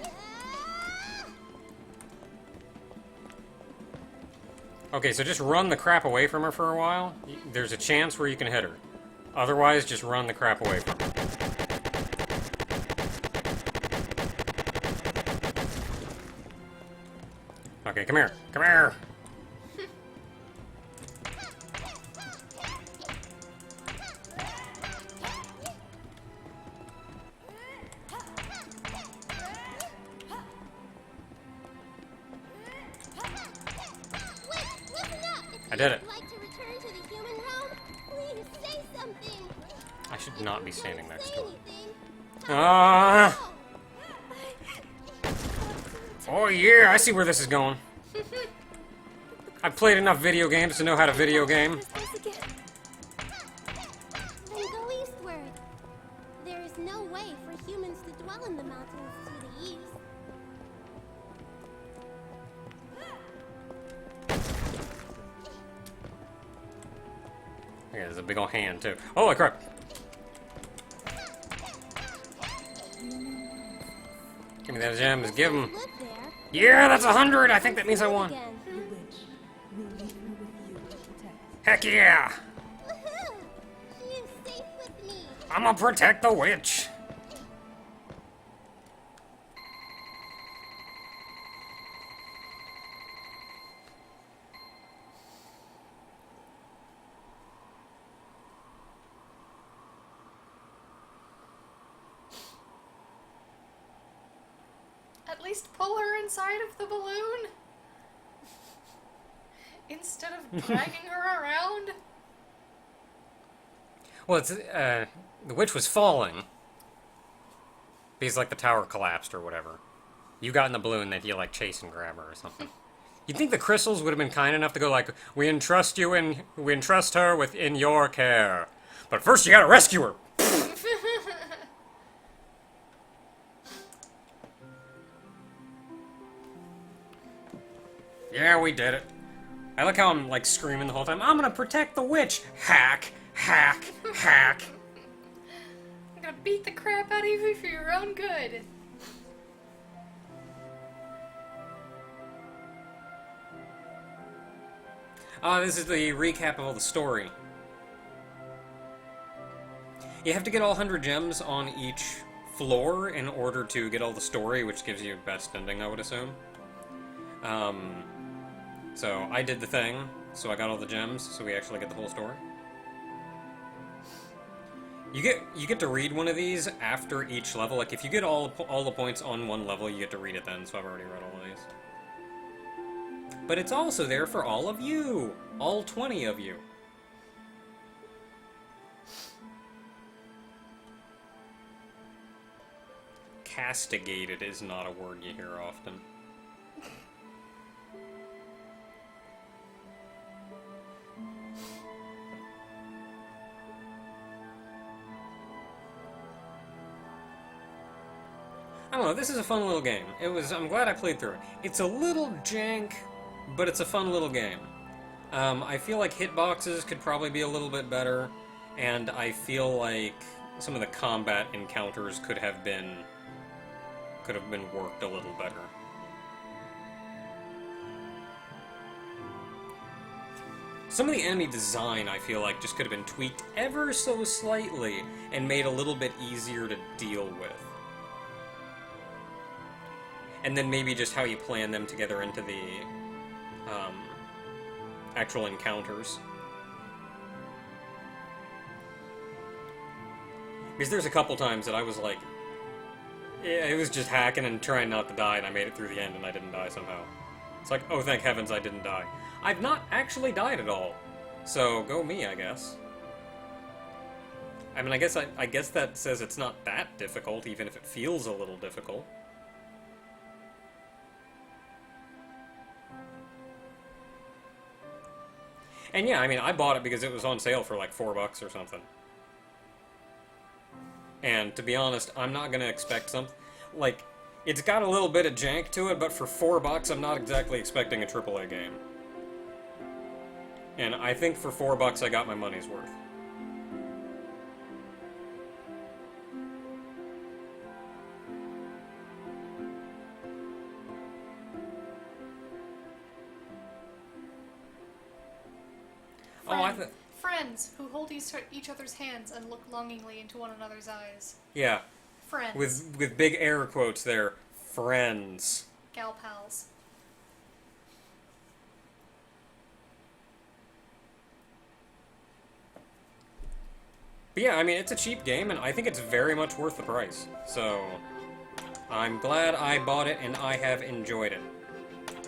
Okay, so just run the crap away from her for a while. There's a chance where you can hit her. Otherwise, just run the crap away from her. Okay, come here. Come here! I did it. Like to return to the human realm? Please say something. I should not be standing next to her. Anything. Ah! Oh yeah, I see where this is going. I've played enough video games to know how to video game. Then go eastward. There is no way for humans to dwell in the mountains to the east. Okay, there's a big old hand too. Holy crap! Give me that gems. Give him. Live there. Yeah, that's 100. I think that means I won. Again. The witch will leave her with you to protect. Heck yeah! Woohoo! She is safe with me. I'm gonna protect the witch. At least pull her inside of the balloon. Instead of dragging her around. Well, it's the witch was falling because like the tower collapsed or whatever. You got in the balloon, that you like chase and grab her or something. You'd think the crystals would have been kind enough to go like, we entrust her within your care, but first you gotta rescue her. Yeah, we did it. I like how I'm like screaming the whole time. I'm gonna protect the witch. Hack, hack, hack. I'm gonna beat the crap out of you for your own good. This is the recap of all the story. You have to get all 100 gems on each floor in order to get all the story, which gives you best ending, I would assume. So I did the thing, so I got all the gems, so we actually get the whole story. You get to read one of these after each level. Like if you get all the points on one level, you get to read it then. So I've already read all of these. But it's also there for all of you, all 20 of you. Castigated is not a word you hear often. I don't know, this is a fun little game. I'm glad I played through it. It's a little jank, but it's a fun little game. I feel like hitboxes could probably be a little bit better, and I feel like some of the combat encounters could have been worked a little better. Some of the enemy design, I feel like, just could have been tweaked ever so slightly and made a little bit easier to deal with. And then maybe just how you plan them together into the actual encounters. Because there's a couple times that I was like, yeah, it was just hacking and trying not to die, and I made it through the end and I didn't die somehow. It's like, oh, thank heavens I didn't die. I've not actually died at all. So, go me, I guess. I mean, I guess that says it's not that difficult, even if it feels a little difficult. And yeah, I mean, I bought it because it was on sale for like $4 or something. And to be honest, I'm not gonna expect something... Like, it's got a little bit of jank to it, but for $4, I'm not exactly expecting a AAA game. And I think for $4, I got my money's worth. Friends who hold each other's hands and look longingly into one another's eyes. Yeah. Friends. With big air quotes there. Friends. Gal pals. But yeah, I mean, it's a cheap game, and I think it's very much worth the price. So, I'm glad I bought it, and I have enjoyed it.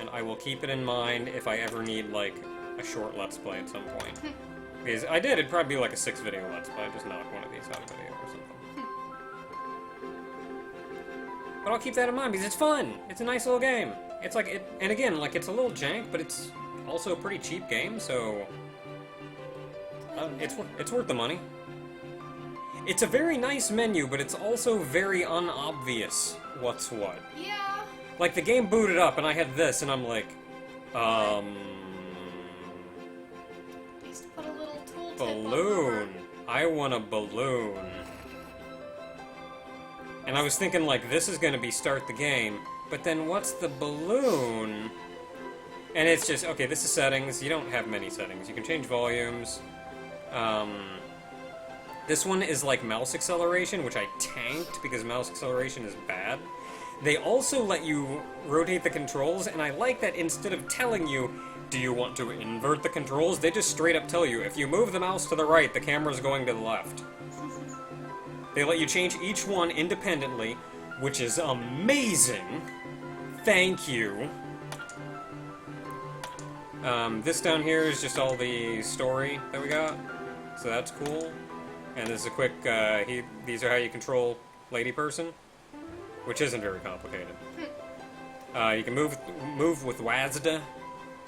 And I will keep it in mind if I ever need, like, a short Let's Play at some point. Because I did, it'd probably be like a 6-video Let's Play, just knock one of these out of video or something. But I'll keep that in mind, because it's fun! It's a nice little game! It's like, and again, like, it's a little jank, but it's also a pretty cheap game, so... it's worth the money. It's a very nice menu, but it's also very unobvious what's what. Yeah. Like, the game booted up, and I had this, and I'm like, Just put a little tooltip balloon. I want a balloon. And I was thinking, like, this is gonna be start the game, but then what's the balloon? And it's just, okay, this is settings. You don't have many settings. You can change volumes. This one is like mouse acceleration, which I tanked because mouse acceleration is bad. They also let you rotate the controls, and I like that instead of telling you, do you want to invert the controls, they just straight up tell you, if you move the mouse to the right, the camera's going to the left. They let you change each one independently, which is amazing. Thank you. This down here is just all the story that we got, so that's cool. And this is a quick, these are how you control lady person, which isn't very complicated. You can move with WASD,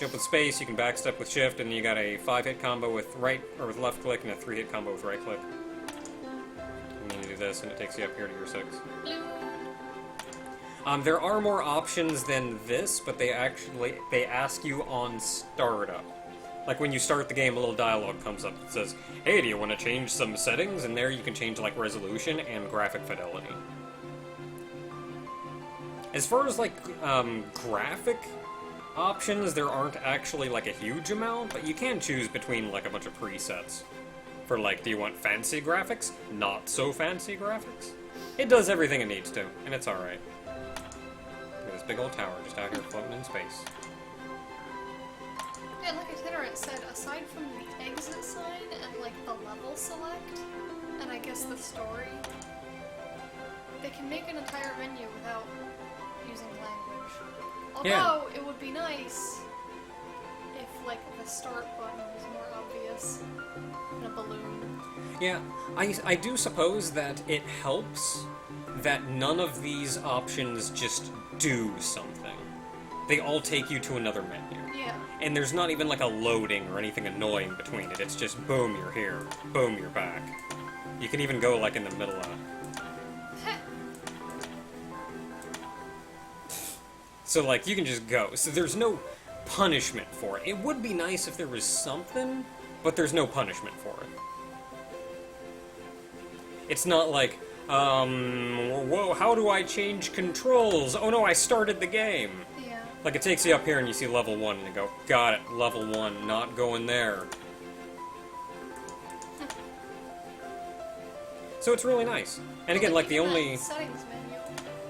jump with space, you can backstep with shift, and you got a 5-hit combo with right, or with left click, and a 3-hit combo with right click. And then you do this, and it takes you up here to your 6. There are more options than this, but they ask you on startup. Like, when you start the game, a little dialogue comes up that says, hey, do you want to change some settings? And there you can change, like, resolution and graphic fidelity. As far as, like, graphic options, there aren't actually, like, a huge amount, but you can choose between, like, a bunch of presets. For, like, do you want fancy graphics? Not so fancy graphics? It does everything it needs to, and it's alright. Look at this big old tower just out here floating in space. Yeah, like Itinerant said, aside from the exit sign and, like, the level select, and I guess the story, they can make an entire menu without using language. Although, it would be nice if, like, the start button was more obvious and a balloon. Yeah, I do suppose that it helps that none of these options just do something. They all take you to another menu. Yeah. And there's not even like a loading or anything annoying between it. It's just boom, you're here. Boom, you're back. You can even go like in the middle of it. So like you can just go. So there's no punishment for it. It would be nice if there was something, but there's no punishment for it. It's not like, whoa, how do I change controls? Oh no, I started the game. Yeah. Like, it takes you up here and you see level 1, and you go, got it, level 1, not going there. So it's really nice. And again, like, the only... settings menu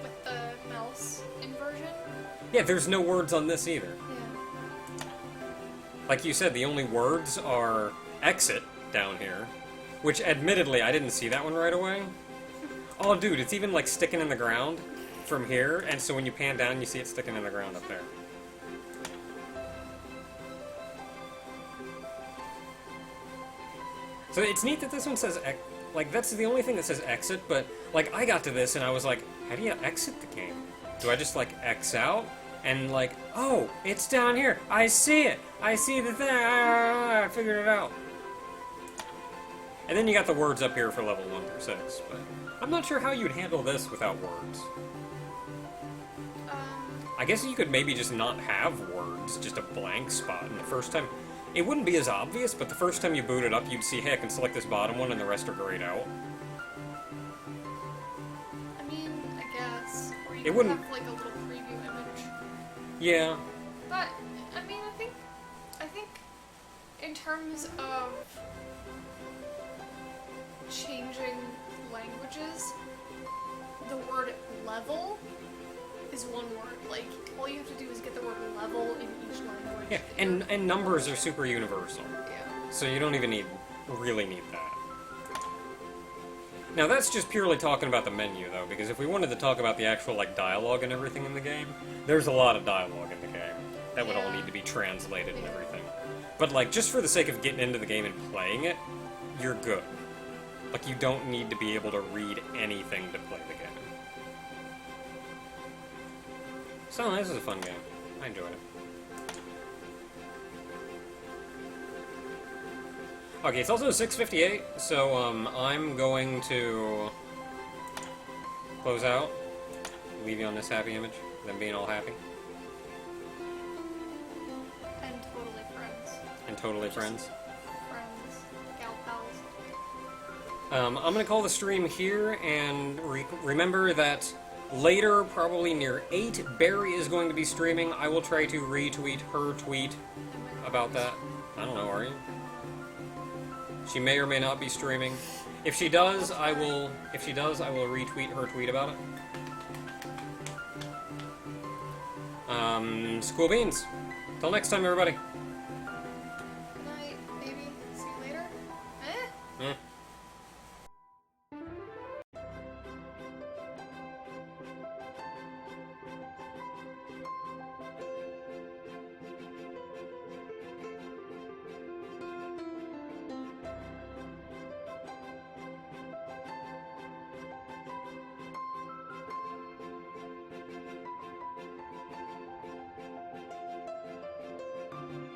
with the mouse inversion. Yeah, there's no words on this either. Yeah. Like you said, the only words are exit down here, which admittedly, I didn't see that one right away. Oh, dude, it's even, like, sticking in the ground from here, and so when you pan down, you see it sticking in the ground up there. So it's neat that this one says, like, that's the only thing that says exit, but, like, I got to this and I was like, how do you exit the game? Do I just, like, X out? And, like, oh, it's down here. I see it. I see the thing. I figured it out. And then you got the words up here for level 1 through 6, but I'm not sure how you'd handle this without words. I guess you could maybe just not have words, just a blank spot, and the first time... It wouldn't be as obvious, but the first time you boot it up, you'd see, hey, I can select this bottom one, and the rest are grayed out. I mean, I guess. Or you It could wouldn't- have, like, a little preview image. Yeah. But, I mean, I think in terms of changing languages, the word level is one word. Like, all you have to do is get the word level in each language. Yeah, and numbers are super universal. Yeah. So you don't even really need that. Now that's just purely talking about the menu, though, because if we wanted to talk about the actual, like, dialogue and everything in the game, there's a lot of dialogue in the game. That would all need to be translated and everything. But, like, just for the sake of getting into the game and playing it, you're good. Like, you don't need to be able to read anything to play the game. So, this is a fun game. I enjoyed it. Okay, it's also 6:58, so I'm going to close out, leave you on this happy image, them being all happy. And totally friends. And totally friends. Friends. Gal pals. I'm going to call the stream here, and remember that later, probably near 8, Barry is going to be streaming. I will try to retweet her tweet about that. I don't know, are you? She may or may not be streaming. If she does, I will retweet her tweet about it. School beans. Till next time, everybody.